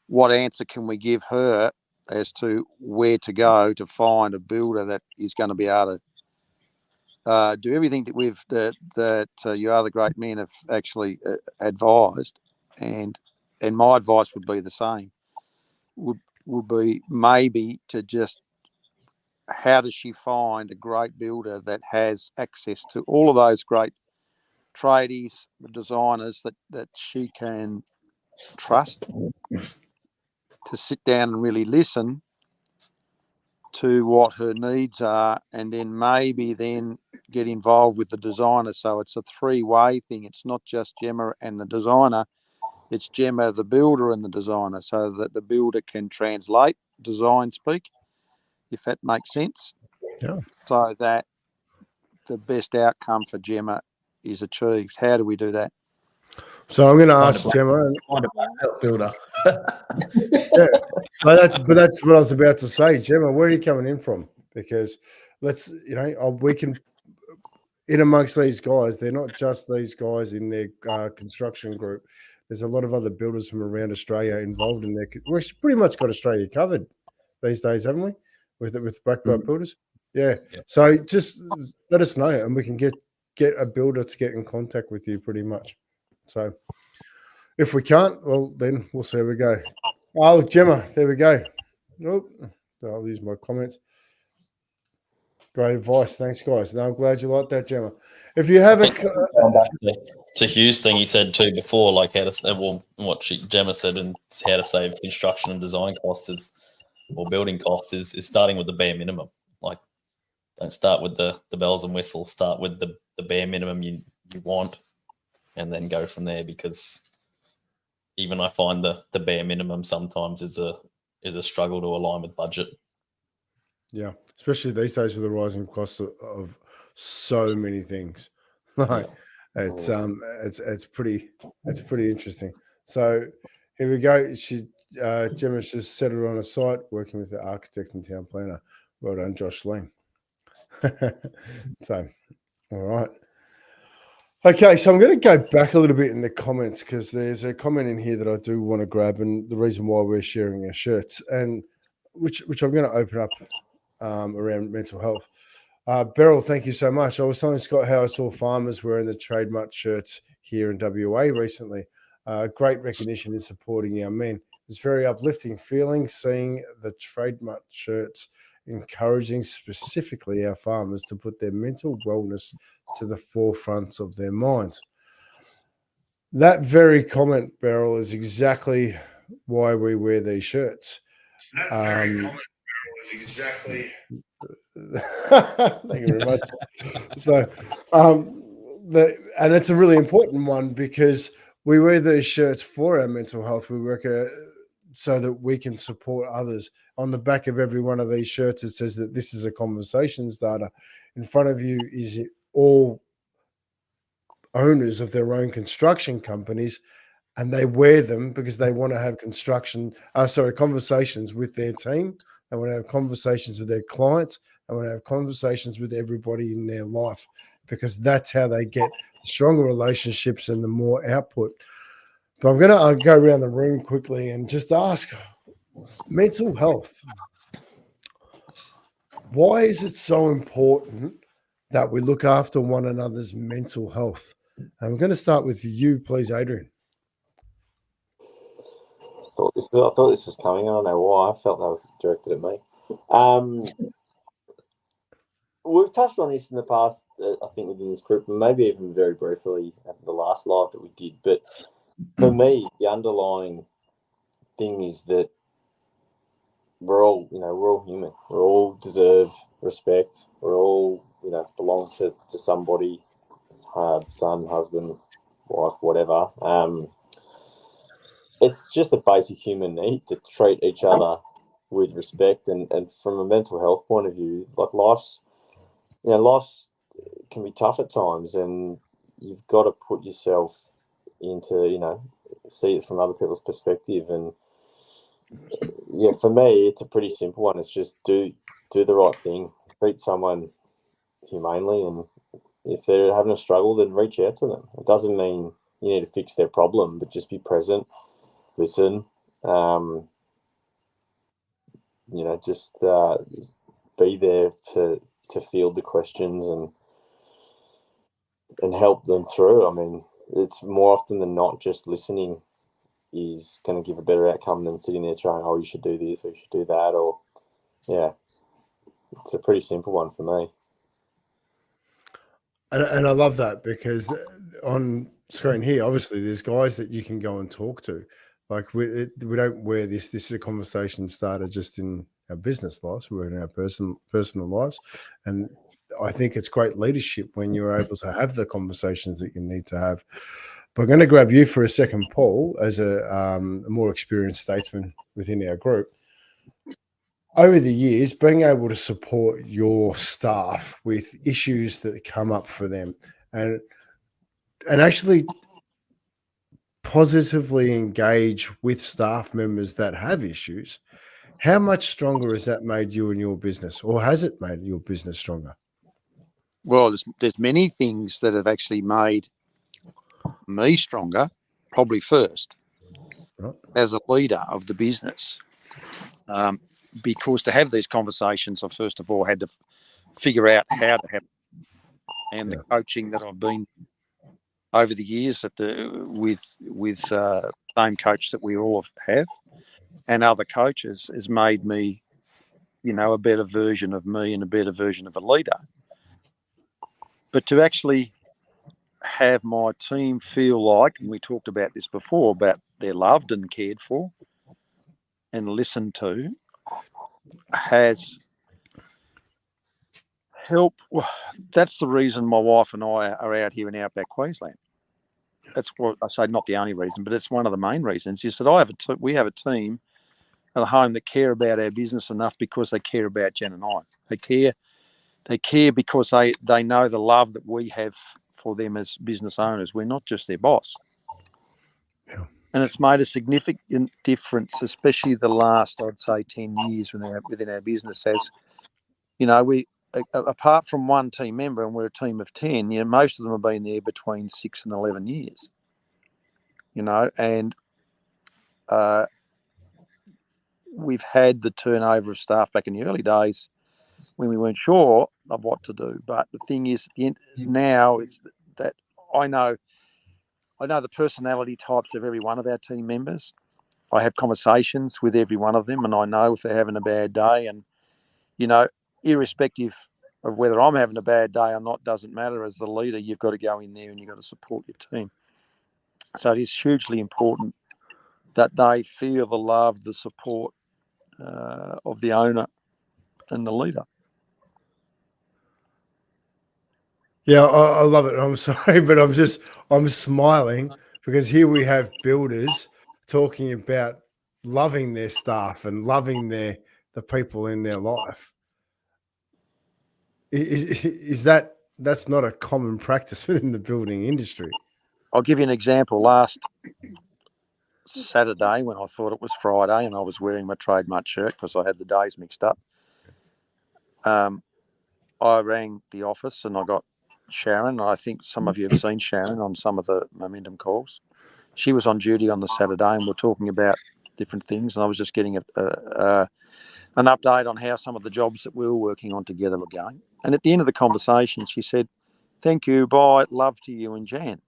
what answer can we give her as to where to go to find a builder that is going to be able to do everything that you are the great men have actually advised, and my advice would be the same. Would be maybe to just, how does she find a great builder that has access to all of those great tradies, the designers that she can trust, to sit down and really listen to what her needs are, and then maybe get involved with the designer. So it's a three-way thing. It's not just Gemma and the designer. It's Gemma, the builder, and the designer, so that the builder can translate design speak, if that makes sense.
Yeah.
So that the best outcome for Gemma is achieved. How do we do that?
So I'm going to
Find
ask
a black-
Gemma.
Find a backup builder.
Yeah, but that's what I was about to say, Gemma. Where are you coming in from? Because we can in amongst these guys. They're not just these guys in their construction group. There's a lot of other builders from around Australia involved in there. We've pretty much got Australia covered these days, haven't we? With Black Belt Builders. Yeah.
Yep.
So just let us know, and we can get a builder to get in contact with you pretty much. So if we can't, well, then we'll see how we go. Oh, Gemma, there we go. Oh, I'll use my comments. Great advice. Thanks, guys. No, I'm glad you like that, Gemma. If you have
Going back to Hugh's thing he said too before, like how to what Gemma said and how to save construction and design costs or building costs is starting with the bare minimum. Like, don't start with the bells and whistles. Start with the bare minimum you want, and then go from there. Because even I find the bare minimum sometimes is a struggle to align with budget.
Yeah, especially these days with the rising costs of so many things. Like it's pretty interesting. So here we go. Gemma's just set it on a site working with the architect and town planner. Well done, Josh Ling. So, all right. Okay, so I'm going to go back a little bit in the comments because there's a comment in here that I do want to grab, and the reason why we're sharing our shirts, and which I'm going to open up around mental health. Beryl, thank you so much. I was telling Scott how I saw farmers wearing the trademark shirts here in WA recently. Great recognition in supporting our men. It's very uplifting feeling seeing the trademark shirts encouraging specifically our farmers to put their mental wellness to the forefront of their minds. That very comment, Beryl, is exactly why we wear these shirts. Thank you very much. So, and it's a really important one because we wear these shirts for our mental health. We work so that we can support others. On the back of every one of these shirts, it says that this is a conversation starter. In front of you is all owners of their own construction companies, and they wear them because they want to have conversations with their team. They want to have conversations with their clients. They want to have conversations with everybody in their life because that's how they get stronger relationships and the more output. But I'm going to go around the room quickly and just ask, mental health. Why is it so important that we look after one another's mental health? And I'm going to start with you, please, Adrian.
I thought this was coming. I don't know why. I felt that was directed at me. We've touched on this in the past, I think, within this group, and maybe even very briefly at the last live that we did. But for me, the underlying thing is that we're all human. We all deserve respect. We're all, belong to somebody, son, husband, wife, whatever. It's just a basic human need to treat each other with respect. And from a mental health point of view, like life can be tough at times, and you've got to put yourself into, see it from other people's perspective. And yeah, for me, it's a pretty simple one. It's just do the right thing, treat someone humanely, and if they're having a struggle, then reach out to them. It doesn't mean you need to fix their problem, but just be present, listen, just be there to field the questions and help them through. I mean, it's more often than not just listening is going to give a better outcome than sitting there trying, oh, you should do this or you should do that, or it's a pretty simple one for me.
And I love that because on screen here, obviously, there's guys that you can go and talk to. Like we don't wear this. This is a conversation starter just in our business lives. We're in our personal lives, and I think it's great leadership when you're able to have the conversations that you need to have. But I'm going to grab you for a second, Paul, as a more experienced statesman within our group. Over the years, being able to support your staff with issues that come up for them and actually positively engage with staff members that have issues, how much stronger has that made you and your business, or has it made your business stronger?
Well, there's many things that have actually made me stronger, probably first,
Right.
as a leader of the business. Because to have these conversations, I first of all had to figure out how to have, and the coaching that I've been over the years with same coach that we all have and other coaches has made me, a better version of me and a better version of a leader. But to actually have my team feel like, and we talked about this before, about they're loved and cared for and listened to, has helped. Well, that's the reason my wife and I are out here in outback Queensland. That's what I say, not the only reason, but it's one of the main reasons. Is that we have a team at home that care about our business enough because they care about Jen and I. They care because they know the love that we have for them as business owners. We're not just their boss.
Yeah.
And it's made a significant difference, especially the last, I'd say, 10 years within our business. As we, apart from one team member, and we're a team of 10, most of them have been there between 6 and 11 years. And we've had the turnover of staff back in the early days when we weren't sure of what to do. But the thing is, now is that I know the personality types of every one of our team members. I have conversations with every one of them, and I know if they're having a bad day. And, irrespective of whether I'm having a bad day or not, doesn't matter. As the leader, you've got to go in there and you've got to support your team. So it is hugely important that they feel the love, the support of the owner and the leader.
Yeah, I love it. I'm sorry, but I'm smiling because here we have builders talking about loving their staff and loving the people in their life. Is that's not a common practice within the building industry?
I'll give you an example. Last Saturday, when I thought it was Friday and I was wearing my trademark shirt because I had the days mixed up, I rang the office and I got Sharon. I think some of you have seen Sharon on some of the Momentum calls. She was on duty on the Saturday and we're talking about different things. And I was just getting an update on how some of the jobs that we were working on together were going. And at the end of the conversation, she said, "Thank you, bye, love to you and Jan."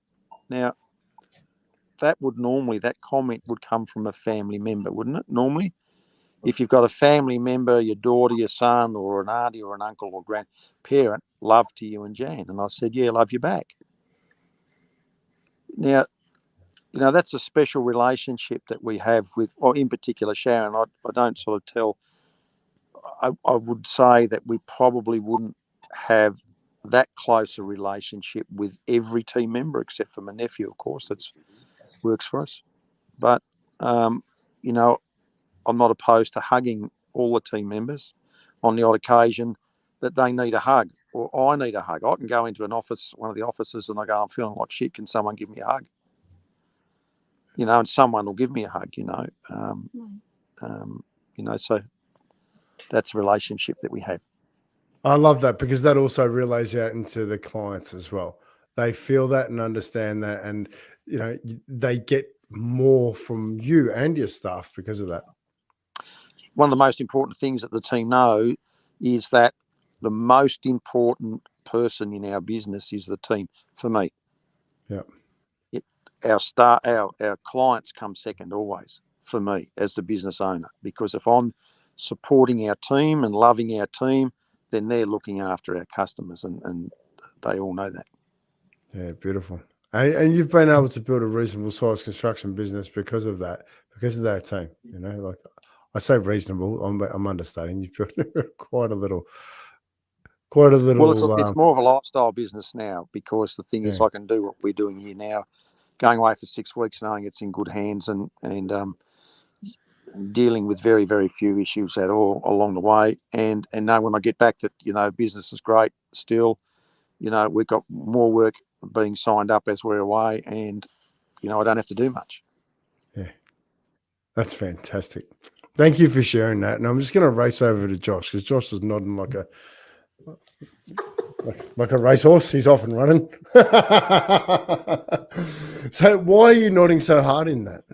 Now, that comment would come from a family member, wouldn't it? Normally, if you've got a family member, your daughter, your son, or an auntie or an uncle or grandparent, love to you and Jan. And I said, "Yeah, love you back." Now, that's a special relationship that we have with, or in particular, Sharon. I don't sort of tell, I would say that we probably wouldn't have that close a relationship with every team member, except for my nephew, of course, that works for us. But, I'm not opposed to hugging all the team members on the odd occasion that they need a hug or I need a hug. I can go into an office, one of the offices, and I go, "I'm feeling like shit. Can someone give me a hug?" And someone will give me a hug, so that's a relationship that we have.
I love that because that also relays out into the clients as well. They feel that and understand that, and they get more from you and your staff because of that.
One of the most important things that the team know is that the most important person in our business is the team. For me,
yeah,
our clients come second always for me as the business owner, because if I'm supporting our team and loving our team, then they're looking after our customers, and they all know that.
Yeah, beautiful. And you've been able to build a reasonable size construction business because of that team. Like I say, reasonable. I'm understating. You've built quite a little. Well,
it's more of a lifestyle business now, because the thing is, I can do what we're doing here now, going away for 6 weeks, knowing it's in good hands, and dealing with very, very few issues at all along the way, and know when I get back that business is great still. We've got more work being signed up as we're away, and I don't have to do much.
That's fantastic. Thank you for sharing that. And I'm just going to race over to Josh because Josh was nodding like a racehorse. He's off and running. So why are you nodding so hard in that?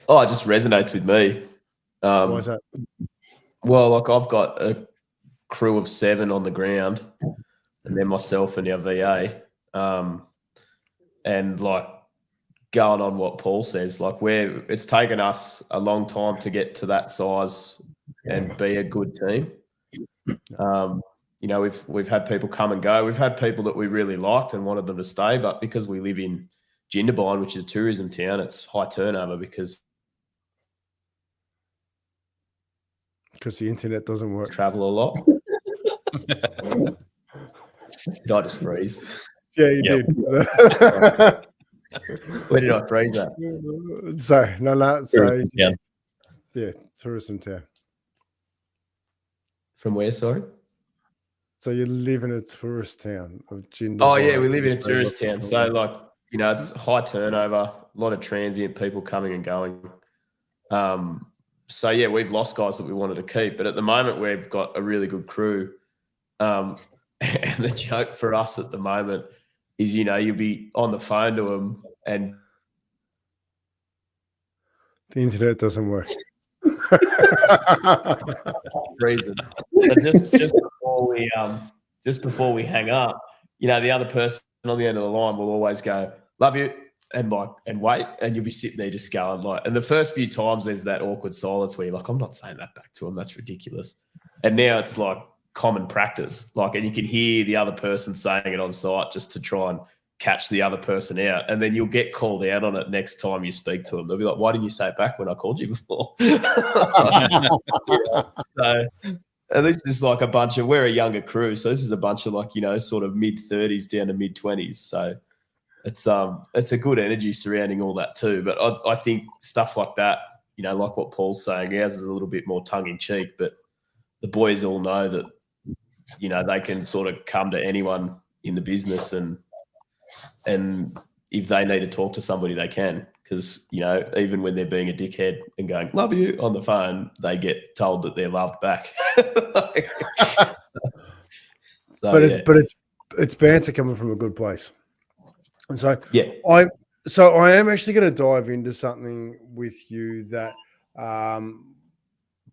Oh, it just resonates with me.
Why is that?
Well, like I've got a crew of 7 on the ground, and then myself and our VA. And like going on what Paul says, like it's taken us a long time to get to that size and be a good team. We've had people come and go. We've had people that we really liked and wanted them to stay, but because we live in Jindabyne, which is a tourism town, it's high turnover because
the internet doesn't work.
travel a lot. Did I just freeze?
Yeah, you
Yep.
did.
Where did I freeze that?
So no. So
Yeah.
yeah, tourism town.
From where, sorry?
So you live in a tourist town of Jindabyne.
Oh, yeah, we live in a tourist town. So, like, it's high turnover, a lot of transient people coming and going. So, yeah, we've lost guys that we wanted to keep. But at the moment, we've got a really good crew. And the joke for us at the moment is, you'll be on the phone to them and
The internet doesn't work.
reason. So just before we hang up, the other person on the end of the line will always go, "Love you," and wait, and you'll be sitting there just going like. And the first few times there's that awkward silence where you're like, "I'm not saying that back to him. That's ridiculous." And now it's like common practice, and you can hear the other person saying it on site just to try and catch the other person out, and then you'll get called out on it next time you speak to them. They'll be like, "Why didn't you say it back when I called you before?" So, and this is like we're a younger crew, so this is a bunch of sort of mid-30s down to mid-20s. So it's a good energy surrounding all that too. But I think stuff like that, like what Paul's saying, ours is a little bit more tongue-in-cheek, but the boys all know that, they can sort of come to anyone in the business and if they need to talk to somebody, they can. Because, even when they're being a dickhead and going, "Love you," on the phone, they get told that they're loved back.
But it's banter coming from a good place. And so
yeah.
I am actually going to dive into something with you that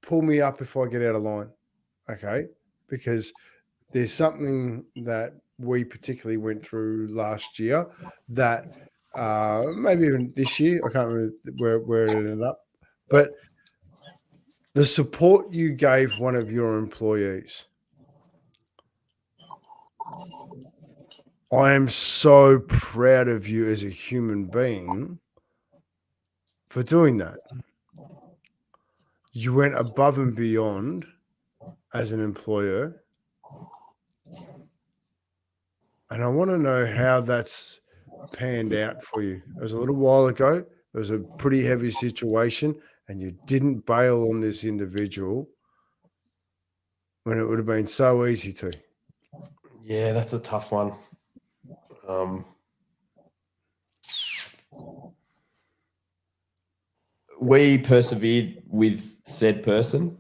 pull me up if I get out of line. Okay. Because there's something that we particularly went through last year that maybe even this year, I can't remember where it ended up, but the support you gave one of your employees. I am so proud of you as a human being for doing that. You went above and beyond as an employer. And I want to know how that's panned out for you. It was a little while ago. It was a pretty heavy situation, and you didn't bail on this individual when it would have been so easy to.
Yeah, that's a tough one. We persevered with said person.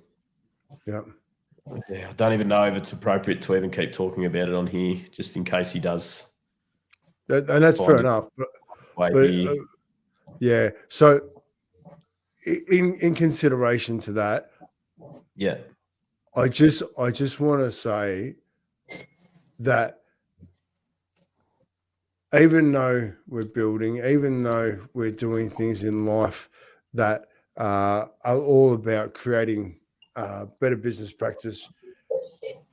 Yeah.
Yeah, I don't even know if it's appropriate to even keep talking about it on here, just in case he does.
And that's fair enough. Yeah. So in consideration to that,
yeah,
I just want to say that even though we're building, even though we're doing things in life that are all about creating better business practice,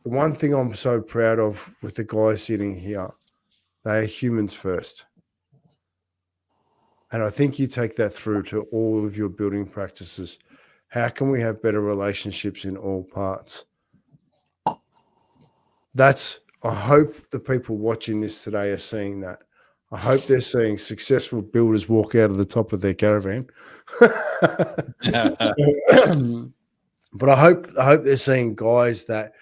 the one thing I'm so proud of with the guys sitting here, they are humans first. And I think you take that through to all of your building practices. How can we have better relationships in all parts? I hope the people watching this today are seeing that. I hope they're seeing successful builders walk out of the top of their caravan. But I hope they're seeing guys that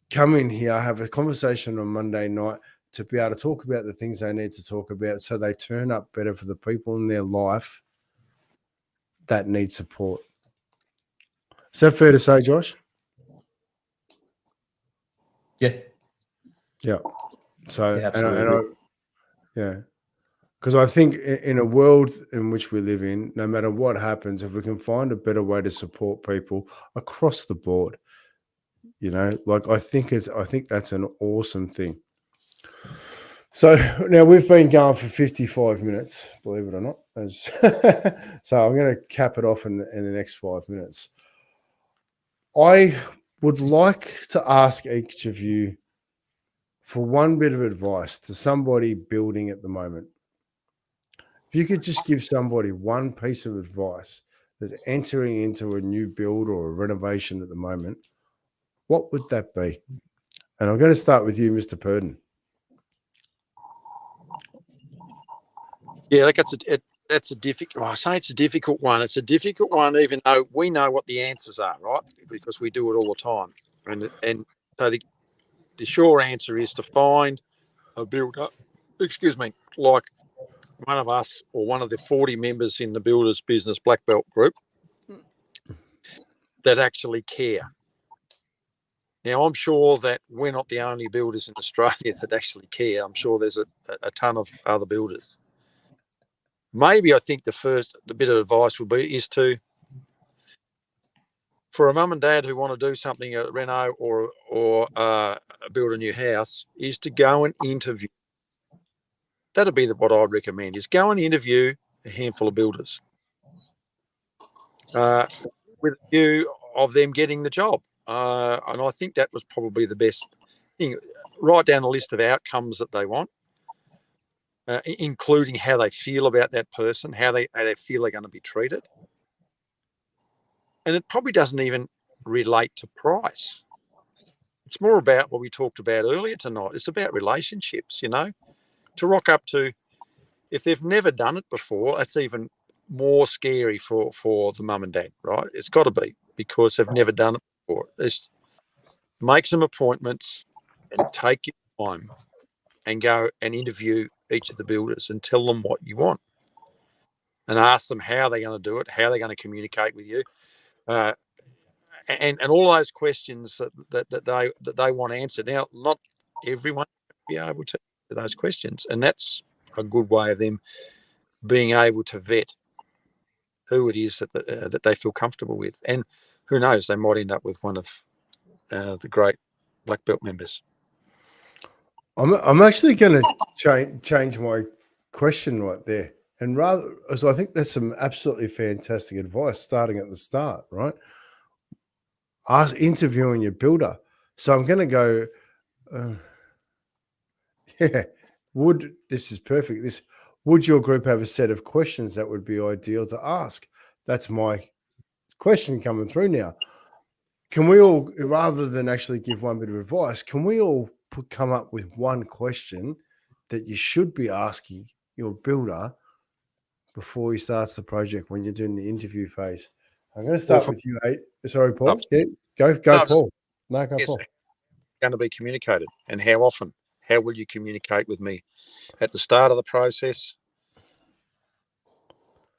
come in here, have a conversation on Monday night, to be able to talk about the things they need to talk about so they turn up better for the people in their life that need support. Is that fair to say, Josh?
Yeah.
Yeah. So,
Yeah, absolutely.
yeah. Because I think in a world in which we live in, no matter what happens, if we can find a better way to support people across the board, like I think that's an awesome thing. So now we've been going for 55 minutes, believe it or not. So I'm going to cap it off in the next 5 minutes. I would like to ask each of you for one bit of advice to somebody building at the moment. If you could just give somebody one piece of advice that's entering into a new build or a renovation at the moment, what would that be? And I'm going to start with you, Mr. Purdon.
Yeah, that's a difficult. I say it's a difficult one. It's a difficult one, even though we know what the answers are, right? Because we do it all the time. And so the sure answer is to find a builder. Excuse me, like one of us or one of the 40 members in the Builders Business Black Belt group that actually care. Now, I'm sure that we're not the only builders in Australia that actually care. I'm sure there's a ton of other builders. Maybe I think the bit of advice would be for a mum and dad who want to do something at reno or build a new house, is to go and interview. That'd be what I'd recommend, is go and interview a handful of builders with a view of them getting the job. And I think that was probably the best thing. Write down a list of outcomes that they want, including how they feel about that person, how they feel they're going to be treated. And it probably doesn't even relate to price. It's more about what we talked about earlier tonight. It's about relationships, to rock up to. If they've never done it before, that's even more scary for the mum and dad, right? It's got to be, because they've never done it before. Just make some appointments and take your time and go and interview each of the builders and tell them what you want and ask them how they're going to do it, how they're going to communicate with you. And all those questions that they want answered. Now, not everyone will be able to answer those questions, and that's a good way of them being able to vet who it is that they feel comfortable with. And who knows, they might end up with one of the great Black Belt members.
I'm actually going to change my question right there, and so I think that's some absolutely fantastic advice starting at the start, right? Interviewing your builder. So I'm going to go, this is perfect. Would your group have a set of questions that would be ideal to ask? That's my question coming through now. Can we all, rather than actually give one bit of advice, can we all come up with one question that you should be asking your builder before he starts the project when you're doing the interview phase? I'm going to start with you, Sorry, Paul. Yeah, go, Paul. No, go, Paul.
Going to be communicated, and how often? How will you communicate with me at the start of the process,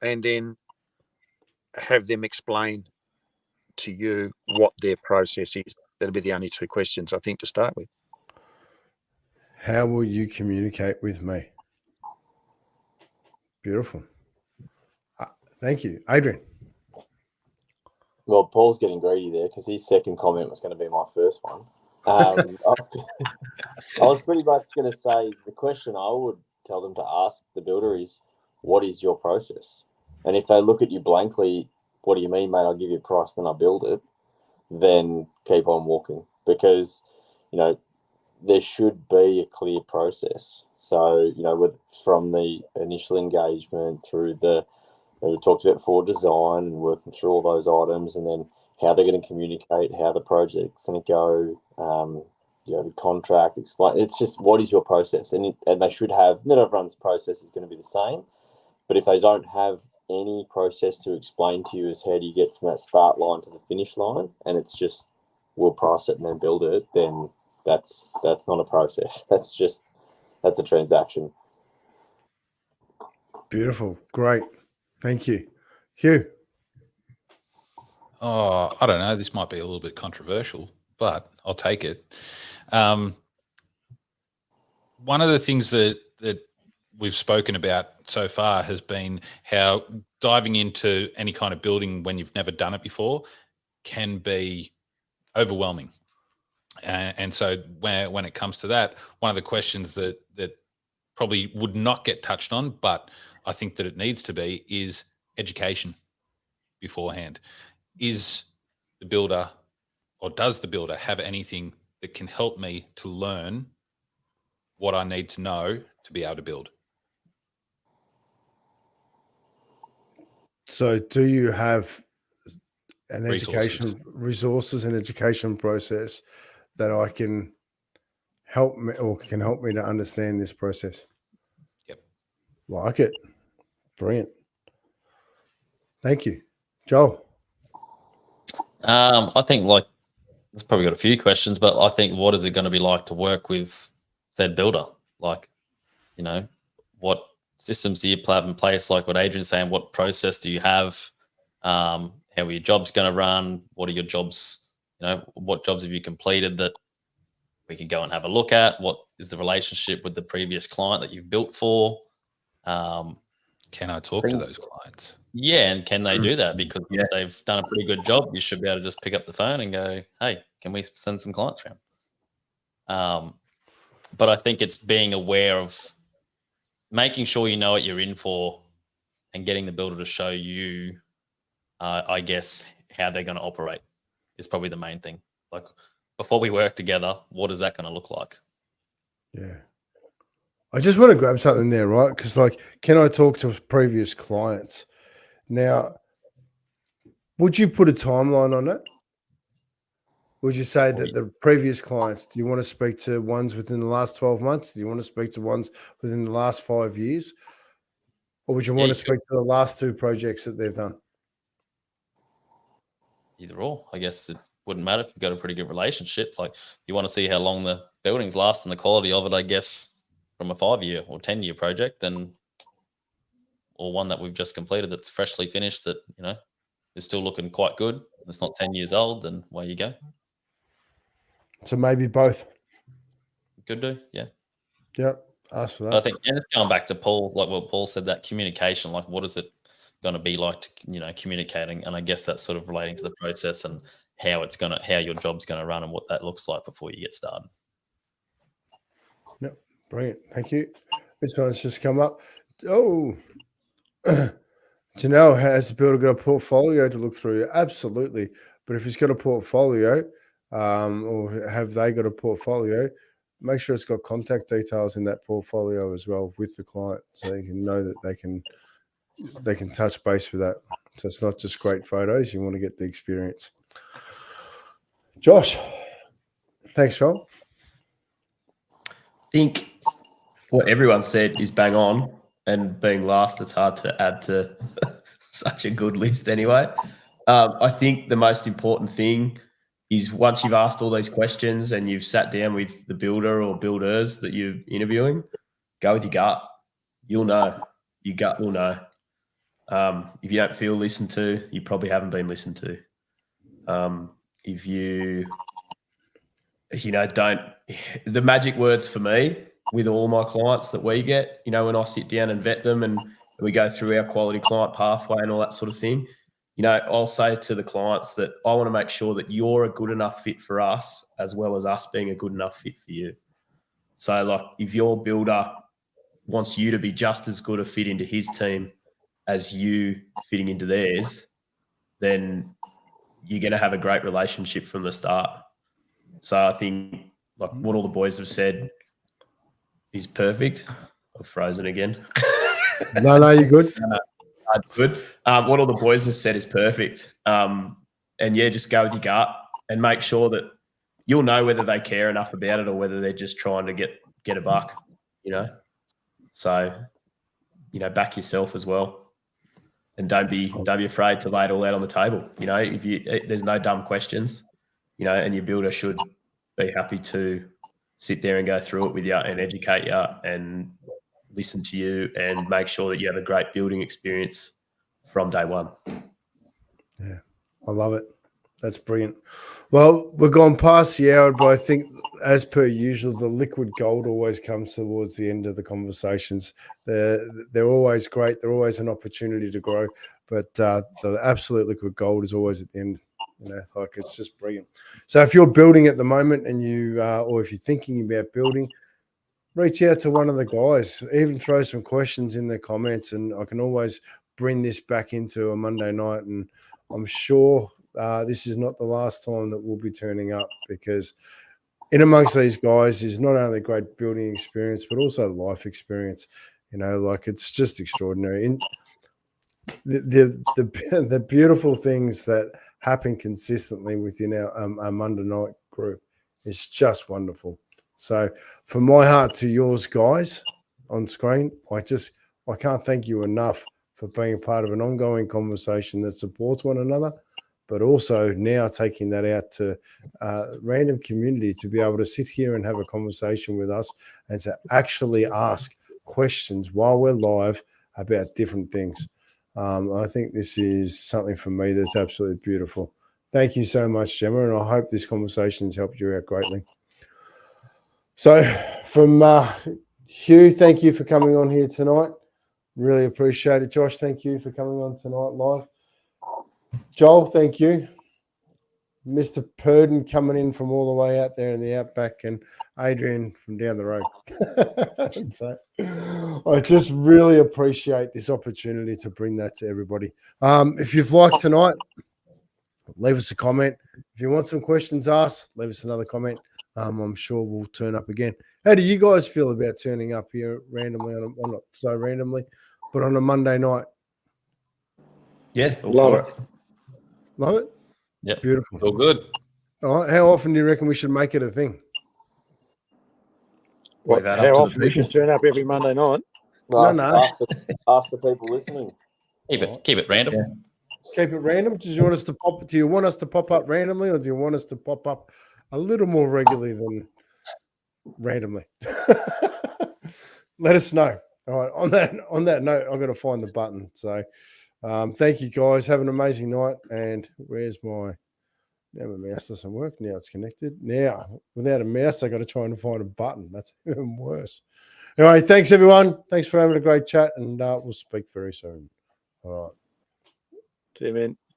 and then have them explain to you what their process is? That'll be the only two questions, I think, to start with.
How will you communicate with me? Beautiful. Thank you. Adrian.
Well, Paul's getting greedy there because his second comment was going to be my first one. I was pretty much going to say the question I would tell them to ask the builder is, what is your process? And if they look at you blankly, what do you mean, mate? I'll give you a price, then I'll build it. Then keep on walking, because, there should be a clear process. So, from the initial engagement through we talked about before, design and working through all those items, and then how they're going to communicate, how the project's going to go, the contract, explain. It's just, what is your process? And they should have, not everyone's process is going to be the same, but if they don't have any process to explain to you as how do you get from that start line to the finish line, and it's just, we'll price it and then build it, then that's not a process. That's just that's a transaction.
Beautiful. Great. Thank you. Hugh.
Oh, I don't know. This might be a little bit controversial, but I'll take it. One of the things that we've spoken about so far has been how diving into any kind of building when you've never done it before can be overwhelming. And so when it comes to that, one of the questions that probably would not get touched on, but I think that it needs to be, is education beforehand. Is the builder, or does the builder have anything that can help me to learn what I need to know to be able to build?
So do you have an
Resources.
resources and education process that I can help me, or can help me to understand this process?
Yep.
Like it. Brilliant. Thank you. Joel.
I think like it's probably got a few questions, but I think what is it going to be like to work with said builder? Like, you know, what systems do you have in place? Like what Adrian's saying, what process do you have? How are your jobs going to run? What are your jobs? You know, what jobs have you completed that we could go and have a look at? What is the relationship with the previous client that you've built for?
Can I talk to those clients?
Yeah, and can they do that? Because if they've done a pretty good job, you should be able to just pick up the phone and go, hey, can we send some clients around? But I think it's being aware of making sure you know what you're in for and getting the builder to show you, I guess, how they're going to operate is probably the main thing. Like before we work together, what is that going to look like?
Yeah. I just want to grab something there, right? Because, like, can I talk to previous clients? Now, would you put a timeline on it? Would you say that the previous clients, do you want to speak to ones within the last 12 months? Do you want to speak to ones within the last 5 years? Or would you want to speak to the last 2 projects that they've done?
Either or. I guess it wouldn't matter if you've got a pretty good relationship. Like you want to see how long the buildings last and the quality of it, I guess, from a 5-year or 10-year project, then, or one that we've just completed that's freshly finished that, you know, is still looking quite good. It's not 10 years old, then away you go.
So maybe both.
Could do, yeah.
Yeah, ask for that.
I think, and it's going back to Paul, like what Paul said, that communication, like what is it going to be like to, you know, communicating? And I guess that's sort of relating to the process and how it's going to, how your job's going to run and what that looks like before you get started.
Yep, brilliant. Thank you. This one's just come up. Oh, Janelle, has the builder got a portfolio to look through? Absolutely. But if he's got a portfolio, or have they got a portfolio, make sure it's got contact details in that portfolio as well with the client, so you can know that they can touch base with that. So it's not just great photos. You want to get the experience. Josh. Thanks, Joel.
I think what everyone said is bang on, and being last, it's hard to add to such a good list anyway. I think the most important thing is once you've asked all these questions and you've sat down with the builder or builders that you're interviewing, go with your gut. You'll know. Your gut will know. If you don't feel listened to, you probably haven't been listened to. If you don't, the magic words for me with all my clients that we get, you know, when I sit down and vet them and we go through our quality client pathway and all that sort of thing, you know, I'll say to the clients that I want to make sure that you're a good enough fit for us as well as us being a good enough fit for you. So like if your builder wants you to be just as good a fit into his team as you fitting into theirs, then you're going to have a great relationship from the start. So I think like what all the boys have said is perfect. I've frozen again.
No, you're good.
Good. What all the boys have said is perfect. And yeah, just go with your gut and make sure that you'll know whether they care enough about it or whether they're just trying to get a buck, you know. So, you know, back yourself as well. And don't be afraid to lay it all out on the table. You know, there's no dumb questions, you know, and your builder should be happy to sit there and go through it with you and educate you and listen to you and make sure that you have a great building experience from day one.
Yeah, I love it. That's brilliant. Well, we're gone past the hour, but I think, as per usual, the liquid gold always comes towards the end of the conversations. They're always great. They're always an opportunity to grow, but the absolute liquid gold is always at the end. You know, like it's just brilliant. So if you're building at the moment and you, or if you're thinking about building, reach out to one of the guys. Even throw some questions in the comments, and I can always bring this back into a Monday night. And I'm sure this is not the last time that we'll be turning up, because in amongst these guys is not only great building experience, but also life experience. You know, like it's just extraordinary. In the beautiful things that happen consistently within our Monday night group is just wonderful. So from my heart to yours, guys, on screen, I can't thank you enough for being a part of an ongoing conversation that supports one another, but also now taking that out to random community to be able to sit here and have a conversation with us and to actually ask questions while we're live about different things. I think this is something for me that's absolutely beautiful. Thank you so much, Gemma, and I hope this conversation has helped you out greatly. So from Hugh, thank you for coming on here tonight. Really appreciate it. Josh, thank you for coming on tonight live. Joel, thank you. Mr. Purden coming in from all the way out there in the outback, and Adrian from down the road. So I just really appreciate this opportunity to bring that to everybody. If you've liked tonight, leave us a comment. If you want some questions asked, leave us another comment. I'm sure we'll turn up again. How do you guys feel about turning up here randomly? Well, not so randomly, but on a Monday night?
Yeah,
Love it.
Love it?
Yeah.
Beautiful.
All good.
All right. How often do you reckon we should make it a thing?
Leave that up
How
to the
often we
people.
should turn up every Monday night?
Well,
No.
ask the people listening.
Keep it random.
Yeah.
Keep it random. Do you want us to pop? Do you want us to pop up randomly, or do you want us to pop up a little more regularly than randomly? Let us know. All right. On that note, I've got to find the button. So, thank you guys. Have an amazing night. And where's my? Now my mouse doesn't work. Now it's connected. Now without a mouse, I got to try and find a button. That's even worse. All right. Thanks everyone. Thanks for having a great chat, and we'll speak very soon. All right.
See you, man.